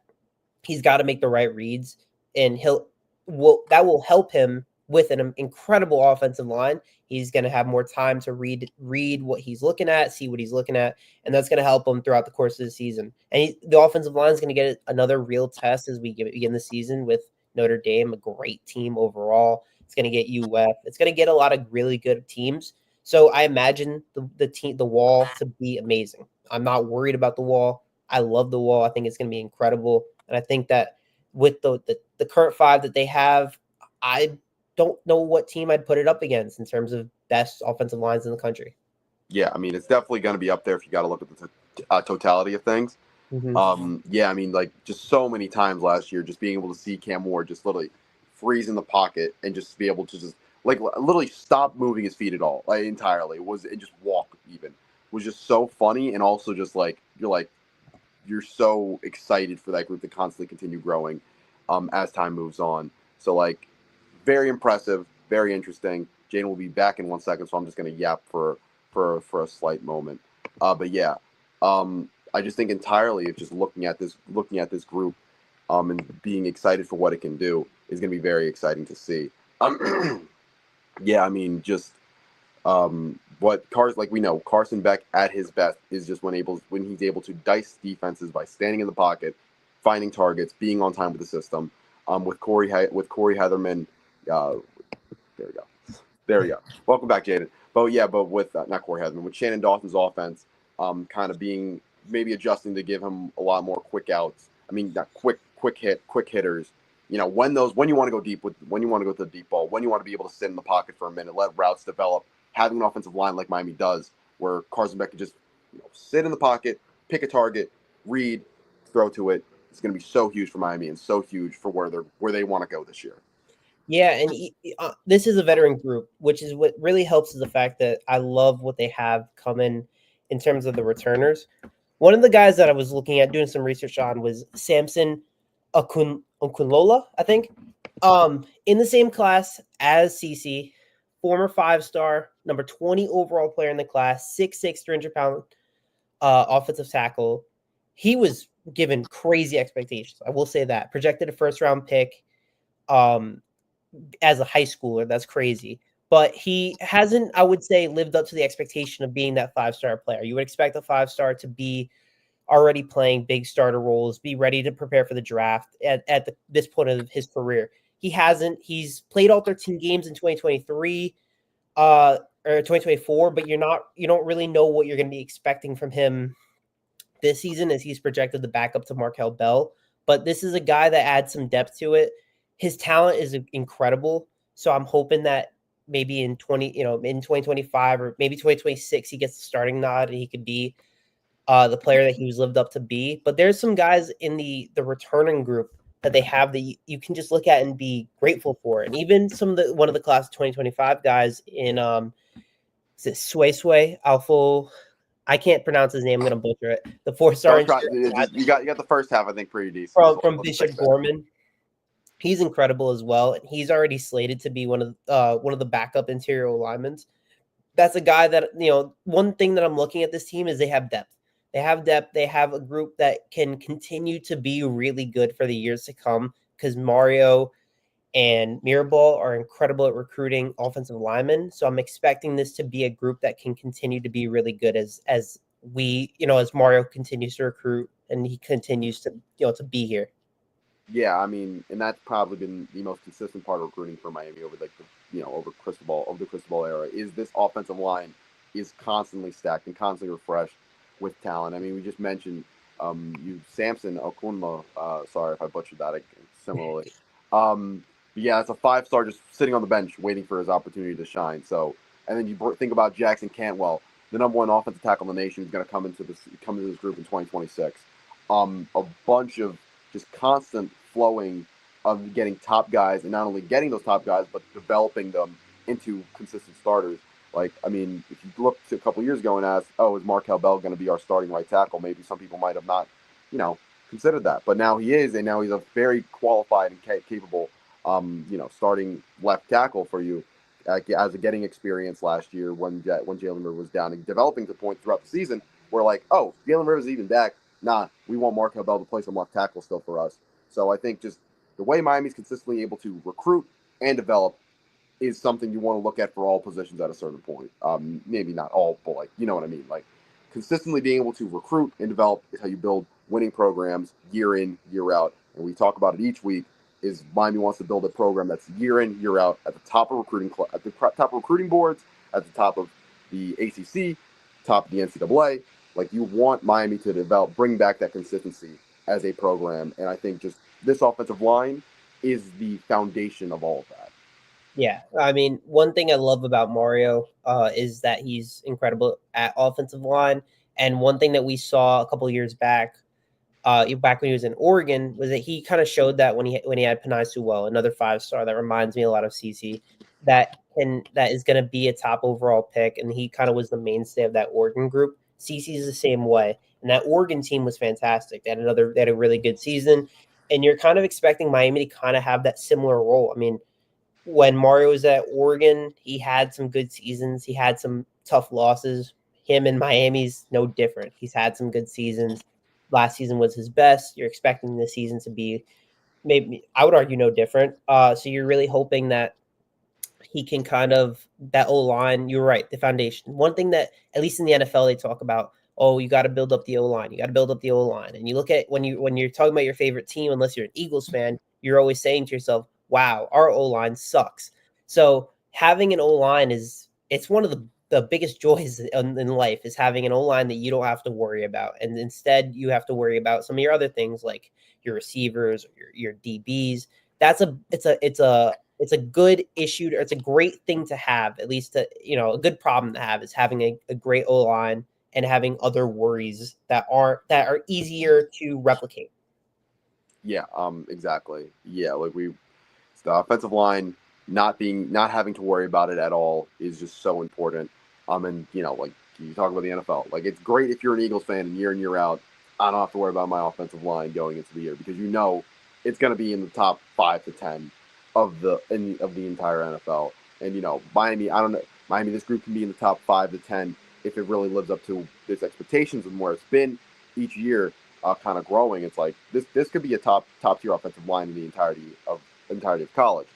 B: he's got to make the right reads, and that will help him with an incredible offensive line, he's going to have more time to read what he's looking at, see what he's looking at, and that's going to help him throughout the course of the season. And the offensive line is going to get another real test as we begin the season with Notre Dame, a great team overall. It's going to get UF. It's going to get a lot of really good teams. So I imagine the wall to be amazing. I'm not worried about the wall. I love the wall. I think it's going to be incredible, and I think that with the current five that they have, I don't know what team I'd put it up against in terms of best offensive lines in the country.
A: Yeah, I mean, it's definitely going to be up there if you got to look at the totality of things. Yeah, I mean, like just so many times last year, just being able to see Cam Ward just literally freeze in the pocket and just be able to just like literally stop moving his feet at all, like entirely. And just walk even was just so funny, and also just like you're so excited for that group to constantly continue growing as time moves on. So like very impressive, very interesting. Jane will be back in 1 second, so I'm just gonna yap for a slight moment. But yeah, I just think entirely of just looking at this group, and being excited for what it can do is gonna be very exciting to see. Yeah, I mean, just we know Carson Beck at his best is just when he's able to dice defenses by standing in the pocket, finding targets, being on time with the system. With Corey Heatherman, there we go. Welcome back, Jaden. But with not Corey Heatherman, with Shannon Dawson's offense, kind of being maybe adjusting to give him a lot more quick outs. I mean, not quick hitters. You know, when you want to go deep when you want to go to the deep ball, when you want to be able to sit in the pocket for a minute, let routes develop, having an offensive line like Miami does, where Carson Beck can just sit in the pocket, pick a target, read, throw to it. It's going to be so huge for Miami and so huge for where they want to go this year.
B: Yeah, and this is a veteran group, which is what really helps is the fact that I love what they have coming in terms of the returners. One of the guys that I was looking at doing some research on was Samson Okunlola, I think. In the same class as CC, former 5-star, number 20 overall player in the class, 6'6", 300-pound offensive tackle. He was given crazy expectations. I will say that. Projected a first-round pick as a high schooler. That's crazy. But he hasn't, I would say, lived up to the expectation of being that 5-star player. You would expect a 5-star to be already playing big starter roles, be ready to prepare for the draft at this point of his career. He hasn't. He's played all 13 games in 2023 or 2024, but you don't really know what you're going to be expecting from him this season, as he's projected the backup to Markel Bell. But this is a guy that adds some depth to it. His talent is incredible. So I'm hoping that maybe in 2025 or maybe 2026, he gets the starting nod and he could be the player that he was lived up to be. But there's some guys in the returning group that they have that you can just look at and be grateful for. And even one of the class of 2025 guys in is it Sway Alpha? I can't pronounce his name. I'm going to butcher it. The 4-star
A: you got the first half, I think, pretty decent.
B: From Bishop Gorman. He's incredible as well, and he's already slated to be one of the backup interior linemen. That's a guy that, one thing that I'm looking at this team is they have depth. They have depth. They have a group that can continue to be really good for the years to come, because Mario and Mirabal are incredible at recruiting offensive linemen. So I'm expecting this to be a group that can continue to be really good as Mario continues to recruit and he continues to to be here.
A: Yeah, I mean, and that's probably been the most consistent part of recruiting for Miami over over the Cristobal era, is this offensive line is constantly stacked and constantly refreshed with talent. I mean, we just mentioned Samson Okunla. Sorry if I butchered that similarly. Yeah, it's a 5-star just sitting on the bench waiting for his opportunity to shine. So, and then you think about Jackson Cantwell, the number 1 offensive tackle in the nation, who's going to come into this group in 2026. A bunch of just constant flowing of getting top guys, and not only getting those top guys, but developing them into consistent starters. Like, I mean, if you look to a couple years ago and asked, is Markel Bell going to be our starting right tackle? Maybe some people might have not, considered that. But now he is, and now he's a very qualified and capable, starting left tackle for you, as a getting experience last year when Jalen Rivers was down, and developing to the point throughout the season where Jalen Rivers is even back. Nah, we want Markel Bell to play some left tackle still for us. So I think just the way Miami's consistently able to recruit and develop is something you want to look at for all positions at a certain point. Maybe not all, but like, you know what I mean? Like, consistently being able to recruit and develop is how you build winning programs year in, year out. And we talk about it each week. Is Miami wants to build a program that's year in, year out at the top of at the top of recruiting boards, at the top of the ACC, top of the NCAA. Like, you want Miami to develop, bring back that consistency as a program. And I think just this offensive line is the foundation of all of that.
B: Yeah, I mean, one thing I love about Mario is that he's incredible at offensive line, and one thing that we saw a couple of years back, back when he was in Oregon, was that he kind of showed that when he had Panay Sewell, another 5-star that reminds me a lot of CC, that is going to be a top overall pick, and he kind of was the mainstay of that Oregon group. CC is the same way, and that Oregon team was fantastic. They had a really good season, and you're kind of expecting Miami to kind of have that similar role. I mean, when Mario was at Oregon, he had some good seasons. He had some tough losses. Him and Miami's no different. He's had some good seasons. Last season was his best. You're expecting this season to be maybe, I would argue, no different. So you're really hoping that he can kind of, that O line, you're right, the foundation. One thing that, at least in the NFL, they talk about, oh, you got to build up the O line. You got to build up the O line. And you look at when you're talking about your favorite team, unless you're an Eagles fan, you're always saying to yourself, wow, our O line sucks. So having an O line it's one of the biggest joys in life, is having an O line that you don't have to worry about, and instead you have to worry about some of your other things like your receivers, or your DBs. It's a good issue, or it's a great thing to have, at least a good problem to have, is having a great O line and having other worries that are easier to replicate.
A: Yeah, exactly. Yeah, like the offensive line not having to worry about it at all is just so important. And like you talk about the NFL, like it's great if you're an Eagles fan and year out, I don't have to worry about my offensive line going into the year, because it's going to be in the top 5 to 10 of the entire NFL. And Miami, I don't know, Miami, this group can be in the top 5 to 10 if it really lives up to its expectations and where it's been each year, kind of growing. It's like this could be a top tier offensive line in the entirety of college.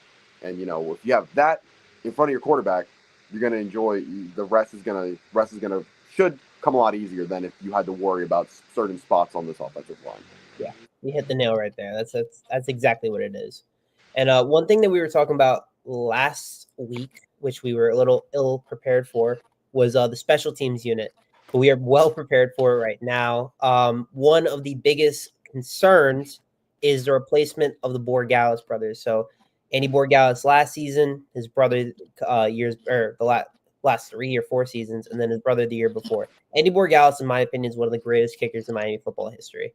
A: And if you have that in front of your quarterback, you're going to enjoy. The rest is going to should come a lot easier than if you had to worry about certain spots on this offensive line.
B: Yeah, you hit the nail right there. That's exactly what it is. And one thing that we were talking about last week, which we were a little ill prepared for, was the special teams unit. But we are well prepared for it right now. One of the biggest concerns is the replacement of the Borregales brothers. So Andy Borregales last season, his brother last 3 or 4 seasons, and then his brother the year before. Andy Borregales, in my opinion, is one of the greatest kickers in Miami football history.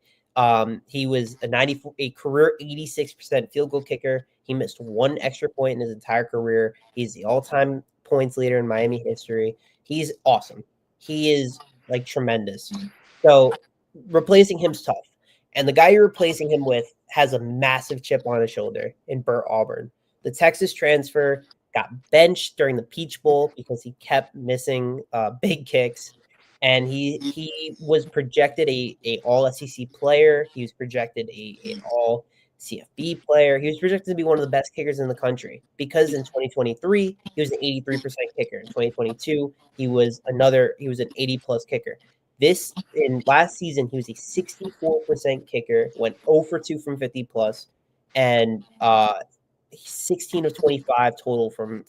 B: He was a career 86% field goal kicker. He missed 1 extra point in his entire career. He's the all-time points leader in Miami history. He's awesome. He is like tremendous. So replacing him's tough. And the guy you're replacing him with has a massive chip on his shoulder in Burt Auburn. The Texas transfer got benched during the Peach Bowl because he kept missing big kicks. And he was projected a all SEC player. He was projected an all CFB player. He was projected to be one of the best kickers in the country, because in 2023 he was an 83% kicker. In 2022 he was an 80+ kicker. In last season he was a 64% kicker, went 0 for 2 from 50 plus, and 16 of 25 total from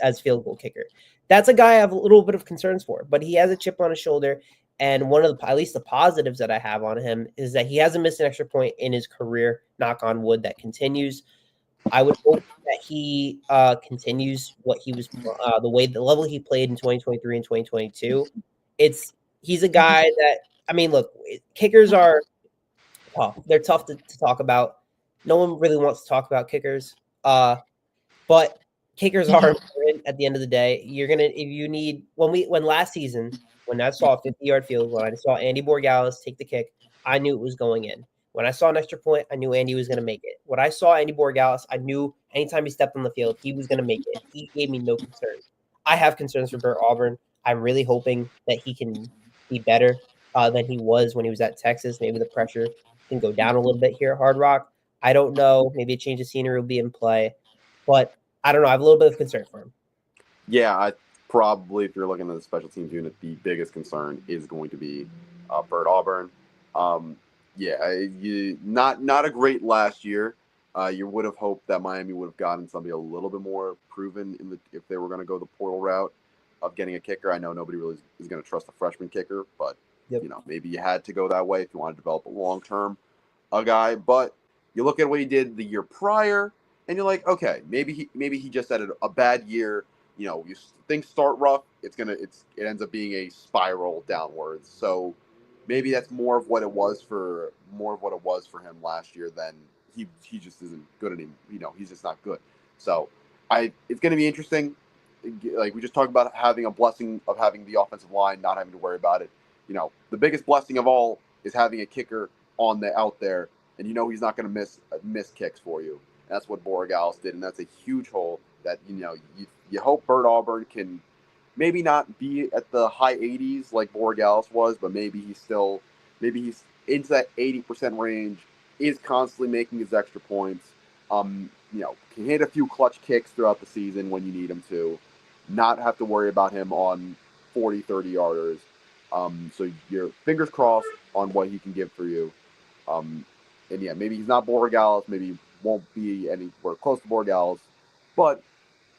B: as field goal kicker. That's a guy I have a little bit of concerns for, but he has a chip on his shoulder. And one of at least the positives that I have on him is that he hasn't missed an extra point in his career. Knock on wood, that continues. I would hope that he continues what he was, the level he played in 2023 and 2022. He's a guy that, I mean, look, kickers are tough. They're tough to talk about. No one really wants to talk about kickers. But kickers are important at the end of the day. When last season, when I saw a 50-yard field goal, I saw Andy Borregales take the kick, I knew it was going in. When I saw an extra point, I knew Andy was going to make it. When I saw Andy Borregales, I knew anytime he stepped on the field, he was going to make it. He gave me no concerns. I have concerns for Burt Auburn. I'm really hoping that he can be better than he was when he was at Texas. Maybe the pressure can go down a little bit here at Hard Rock. I don't know. Maybe a change of scenery will be in play. But I don't know. I have a little bit of concern for him.
A: Yeah, I probably, if you're looking at the special teams unit, the biggest concern is going to be Bert Auburn. Not a great last year. You would have hoped that Miami would have gotten somebody a little bit more proven if they were going to go the portal route of getting a kicker. I know nobody really is going to trust a freshman kicker, but maybe you had to go that way if you want to develop a long-term guy. But you look at what he did the year prior, and you're like, okay, maybe he just had a bad year. Things start rough. It ends up being a spiral downwards. So maybe that's more of what it was for him last year. Than he just isn't good anymore. He's just not good. So it's going to be interesting. Like we just talked about having a blessing of having the offensive line, not having to worry about it. The biggest blessing of all is having a kicker out there, and he's not going to miss kicks for you. And that's what Borregales did, and that's a huge hole that you hope Bert Auburn can maybe not be at the high 80s like Borregales was, but maybe he's into that 80% range, is constantly making his extra points. Can hit a few clutch kicks throughout the season when you need him to, not have to worry about him on 40, 30-yarders. So your fingers crossed on what he can give for you. Maybe he's not Borregales, maybe he won't be anywhere close to Borregales, but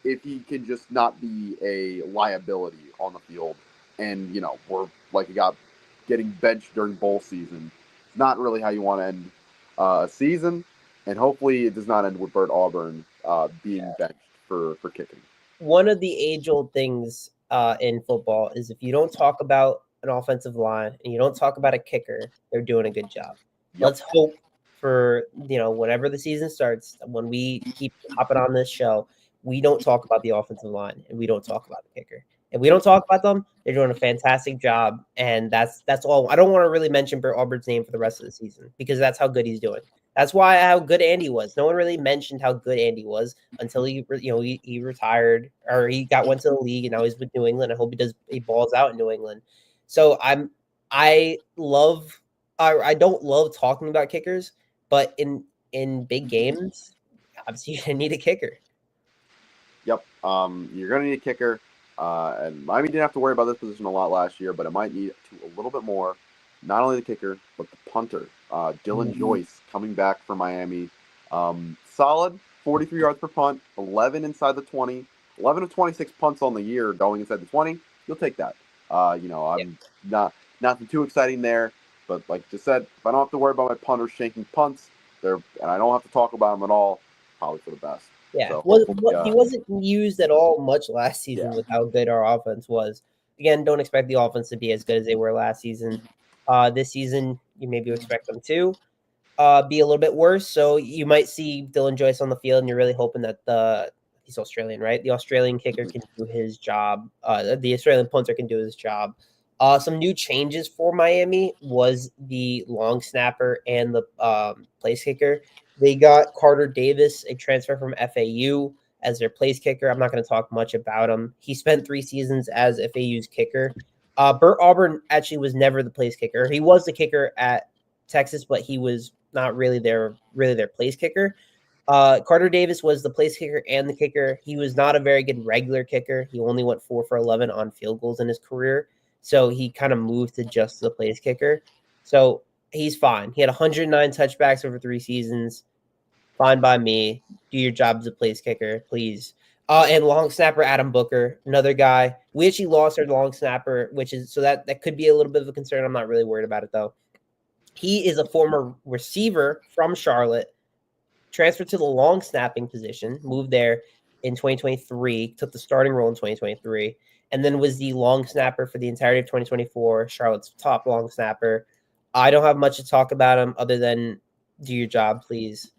A: if he can just not be a liability on the field, and we're like he got getting benched during bowl season, it's not really how you want to end a season, and hopefully it does not end with Bert Auburn being benched for kicking.
B: One of the age-old things in football is if you don't talk about an offensive line and you don't talk about a kicker, they're doing a good job. Yep. Let's hope for whenever the season starts, when we keep hopping on this show, we don't talk about the offensive line and we don't talk about the kicker. If we don't talk about them, they're doing a fantastic job, and that's all. I don't want to really mention Bert Auburn's name for the rest of the season because that's how good he's doing. That's how good Andy was. No one really mentioned how good Andy was until he retired or went to the league, and now he's with New England. I hope he balls out in New England. So I don't love talking about kickers, but in big games, obviously you're gonna need a kicker.
A: Yep, you're gonna need a kicker. And Miami didn't have to worry about this position a lot last year, but it might need to a little bit more. Not only the kicker, but the punter. Dylan Joyce coming back for Miami. Solid 43 yards per punt, 11 inside the 20, 11 of 26 punts on the year going inside the 20. You'll take that. I'm nothing too exciting there, but like I just said, if I don't have to worry about my punters shanking punts, and I don't have to talk about them at all, probably for the best.
B: Yeah, so he wasn't used at all much last season with how good our offense was. Again, don't expect the offense to be as good as they were last season. This season, you maybe expect them to be a little bit worse. So you might see Dylan Joyce on the field, and you're really hoping that he's Australian, right? The Australian kicker can do his job. The Australian punter can do his job. Some new changes for Miami was the long snapper and the place kicker. They got Carter Davis, a transfer from FAU, as their place kicker. I'm not going to talk much about him. He spent 3 seasons as FAU's kicker. Bert Auburn actually was never the place kicker. He was the kicker at Texas, but he was not really their place kicker. Carter Davis was the place kicker and the kicker. He was not a very good regular kicker. He only went 4 for 11 on field goals in his career. So he kind of moved to just the place kicker. So he's fine. He had 109 touchbacks over 3 seasons. Fine by me. Do your job as a place kicker, please. And long snapper Adam Booker, another guy. We actually lost our long snapper, so that could be a little bit of a concern. I'm not really worried about it though. He is a former receiver from Charlotte, transferred to the long snapping position, moved there in 2023, took the starting role in 2023, and then was the long snapper for the entirety of 2024, Charlotte's top long snapper. I don't have much to talk about him other than do your job, please.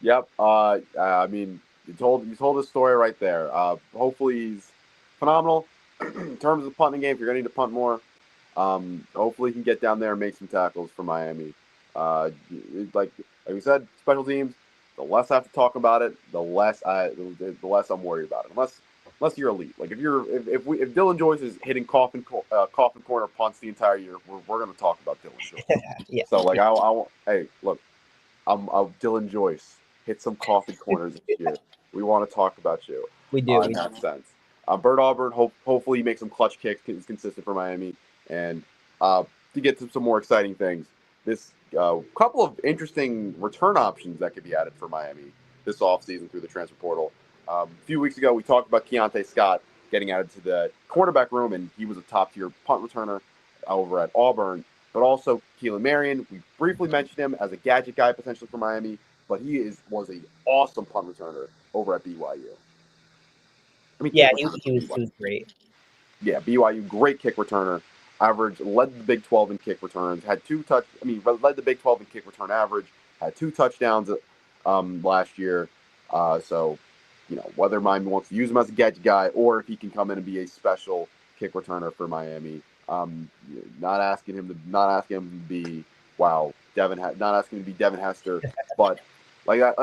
A: Yep. I mean, you told the story right there. Hopefully he's phenomenal in terms of the punting game. If you're going to need to punt more, hopefully he can get down there and make some tackles for Miami. Like we said, special teams. The less I have to talk about it, the less I'm worried about it. Unless you're elite. Like if Dylan Joyce is hitting coffin corner punts the entire year, we're going to talk about Dylan Joyce.
B: Yeah.
A: So like hey, look, I'm Dylan Joyce. hit some coffee corners this year. We want to talk about you.
B: We do.
A: In that sense. Bert Auburn, hopefully he makes some clutch kicks, is consistent for Miami, and to get to some more exciting things. This couple of interesting return options that could be added for Miami this offseason through the transfer portal. A few weeks ago, we talked about Keontae Scott getting added to the quarterback room, and he was a top-tier punt returner over at Auburn. But also Keelan Marion, we briefly mentioned him as a gadget guy potentially for Miami, but he was an awesome punt returner over at BYU.
B: Yeah, he was great.
A: Yeah, BYU, great kick returner. Led the Big 12 in kick returns. Led the Big 12 in kick return average. Had 2 touchdowns last year. So, whether Miami wants to use him as a gadget guy or if he can come in and be a special kick returner for Miami. Not asking him to be not asking him to be Devin Hester, but we're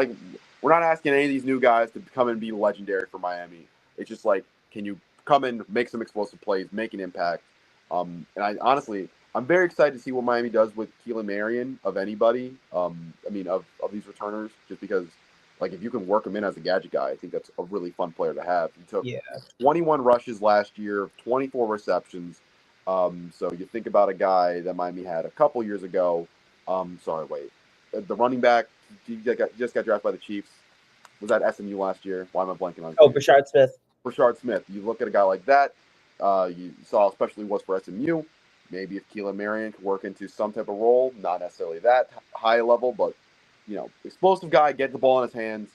A: not asking any of these new guys to come in and be legendary for Miami. It's just can you come in, make some explosive plays, make an impact? And I'm very excited to see what Miami does with Keelan Marion of anybody. Of these returners, just because if you can work him in as a gadget guy, I think that's a really fun player to have. He took 21 rushes last year, 24 receptions. So you think about a guy that Miami had a couple years ago. The running back just got drafted by the Chiefs. Was that SMU last year? Why am I blanking on?
B: Brashard Smith.
A: Brashard Smith. You look at a guy like that. You saw especially was for SMU. Maybe if Keelan Marion could work into some type of role, not necessarily that high level, but explosive guy, get the ball in his hands,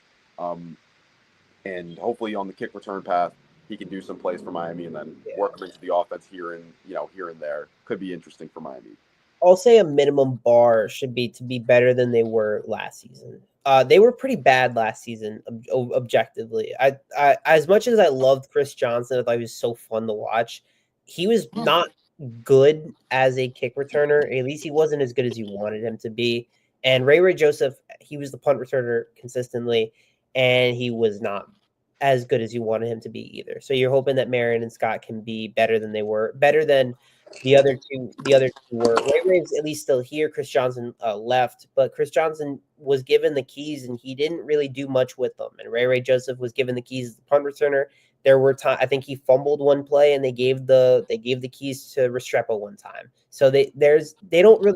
A: and hopefully on the kick return path, he can do some plays for Miami and then work him into the offense here and there. Could be interesting for Miami.
B: I'll say a minimum bar should be to be better than they were last season. They were pretty bad last season, objectively. I as much as I loved Chris Johnson, I thought he was so fun to watch. He was not good as a kick returner. At least he wasn't as good as you wanted him to be. And Ray Joseph, he was the punt returner consistently, and he was not as good as you wanted him to be either. So you're hoping that Marion and Scott can be better than the other two were. Ray's at least still here. Chris Johnson left, but Chris Johnson was given the keys and he didn't really do much with them. And Ray Joseph was given the keys as the punt returner. There were times I think he fumbled one play and they gave the keys to Restrepo one time. So they're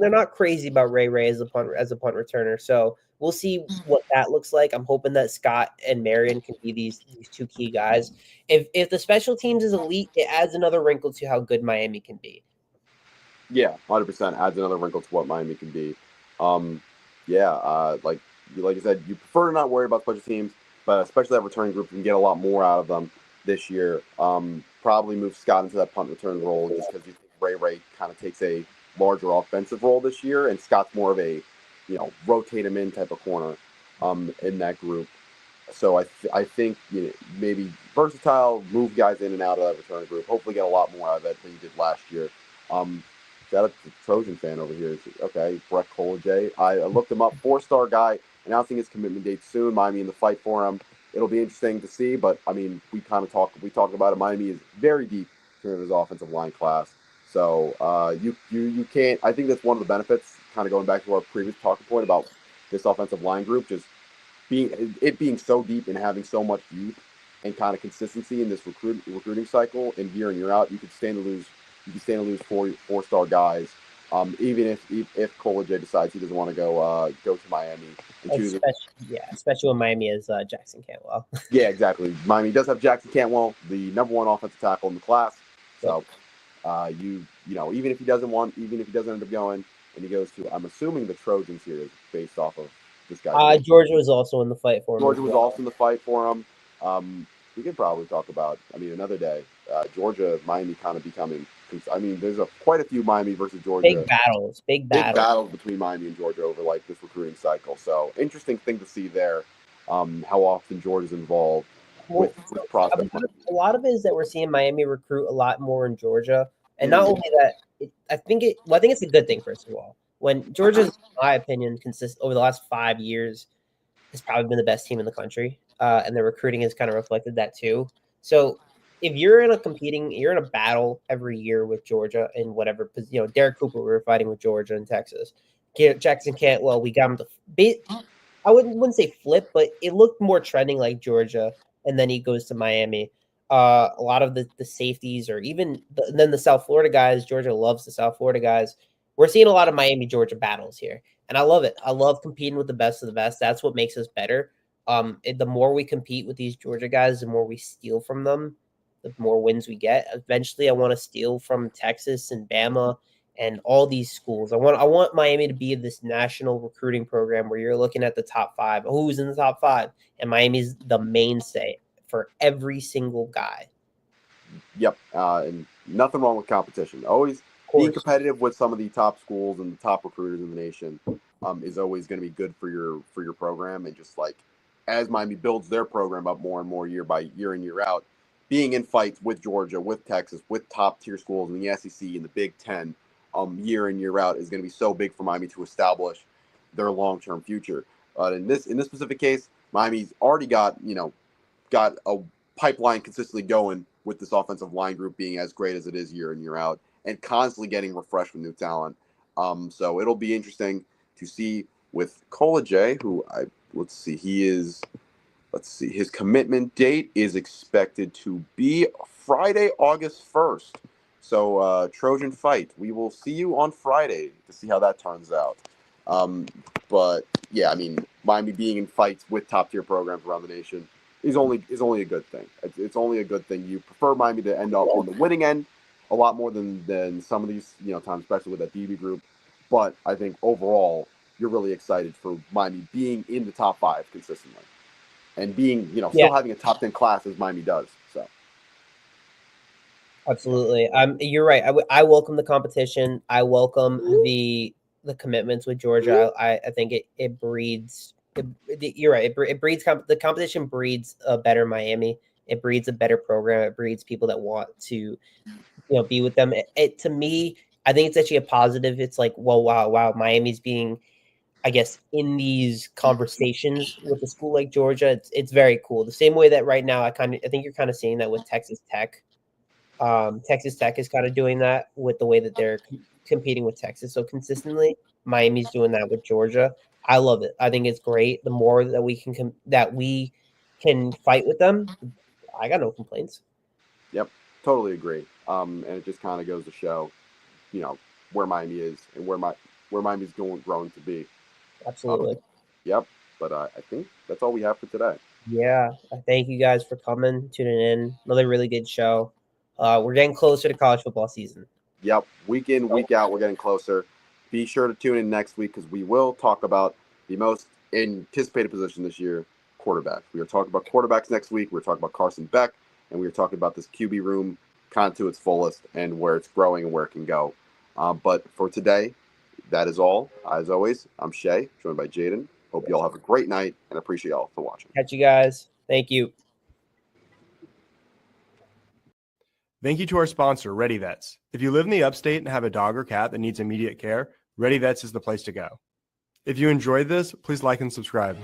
B: not crazy about Ray as a punt returner. So we'll see what that looks like. I'm hoping that Scott and Marion can be these 2 key guys. If the special teams is elite, it adds another wrinkle to how good Miami can be.
A: Yeah, 100% adds another wrinkle to what Miami can be. Like you said, you prefer to not worry about special teams, but especially that returning group, you can get a lot more out of them this year. Probably move Scott into that punt return role just because you think Ray kind of takes a larger offensive role this year, and Scott's more of a rotate him in type of corner in that group. So I think maybe versatile, move guys in and out of that return group. Hopefully get a lot more out of it than you did last year. Shout out to the Trojan fan over here. Okay, Brett Colajay. I looked him up. 4-star guy, announcing his commitment date soon. Miami in the fight for him. It'll be interesting to see, but we talked about it. Miami is very deep in terms of his offensive line class. So you can't. I think that's one of the benefits. Kind of going back to our previous talking point about this offensive line group, just being so deep and having so much youth and kind of consistency in this recruiting cycle, and year in year out, you could stand to lose. You can stand to lose 4-star guys, even if Colajay decides he doesn't want to go to Miami.
B: Especially when Miami is Jackson Cantwell.
A: Yeah, exactly. Miami does have Jackson Cantwell, the number 1 offensive tackle in the class. So, even if he doesn't end up going, and he goes to, I'm assuming the Trojans here is based off of this guy.
B: Georgia was also in the fight for him.
A: Georgia was also in the fight for him. We could probably talk about, another day, Georgia, Miami kind of becoming. There's quite a few Miami versus Georgia.
B: Big battles
A: between Miami and Georgia over this recruiting cycle. So interesting thing to see there. How often Georgia's involved with prospects.
B: A lot of it is that we're seeing Miami recruit a lot more in Georgia, and not only that, I think it's a good thing. First of all, when Georgia's, in my opinion, over the last 5 years, has probably been the best team in the country, and the recruiting has kind of reflected that too. So if you're in a battle every year with Georgia in whatever, Derek Cooper, we were fighting with Georgia and Texas. Jackson Cantwell, we got him I wouldn't say flip, but it looked more trending like Georgia, and then he goes to Miami. A lot of the safeties, or even then the South Florida guys. Georgia loves the South Florida guys. We're seeing a lot of Miami Georgia battles here, and I love it. I love competing with the best of the best. That's what makes us better. The more we compete with these Georgia guys, the more we steal from them, the more wins we get. Eventually, I want to steal from Texas and Bama and all these schools. I want Miami to be this national recruiting program where you're looking at the top 5, who's in the top 5, and Miami's the mainstay for every single guy.
A: Yep, and nothing wrong with competition. Always being competitive with some of the top schools and the top recruiters in the nation is always going to be good for your program. And just like as Miami builds their program up more and more year by year and year out, being in fights with Georgia, with Texas, with top tier schools in the SEC and the Big Ten, year in year out is going to be so big for Miami to establish their long term future. In this specific case, Miami's already got a pipeline consistently going with this offensive line group being as great as it is year in year out and constantly getting refreshed with new talent. So it'll be interesting to see with Cola J, who his commitment date is expected to be Friday, August 1st. So Trojan Fight, we will see you on Friday to see how that turns out. But yeah, I mean, Miami being in fights with top tier programs around the nation is only a good thing. It's only a good thing. You prefer Miami to end up on the winning end a lot more than some of these times, especially with that DB group. But I think overall, you're really excited for Miami being in the top 5 consistently and being still having a top 10 class as Miami does. So.
B: Absolutely. You're right. I welcome the competition. I welcome the commitments with Georgia. I think it breeds. You're right. It breeds the competition breeds a better Miami. It breeds a better program. It breeds people that want to be with them. To me, I think it's actually a positive. It's like, well, wow, Miami's being, I guess, in these conversations with a school like Georgia. It's very cool. The same way that right now, I think you're kind of seeing that with Texas Tech. Texas Tech is kind of doing that with the way that they're competing with Texas so consistently. Miami's doing that with Georgia. I love it. I think it's great. The more that we can fight with them, I got no complaints.
A: Yep, totally agree. And it just kind of goes to show, where Miami is and where Miami's growing to be.
B: Absolutely.
A: Yep. But I think that's all we have for today.
B: Yeah. Thank you guys for coming, tuning in. Another really good show. We're getting closer to college football season.
A: Yep. Week in, week out, we're getting closer. Be sure to tune in next week because we will talk about the most anticipated position this year, quarterback. We are talking about quarterbacks next week. We're talking about Carson Beck, and we are talking about this QB room kind of to its fullest and where it's growing and where it can go. But for today, that is all. As always, I'm Shay, joined by Jaden. Hope you all have a great night and appreciate y'all for watching.
B: Catch you guys. Thank you.
C: Thank you to our sponsor, Ready Vets. If you live in the upstate and have a dog or cat that needs immediate care, Ready Vets is the place to go. If you enjoyed this, please like and subscribe.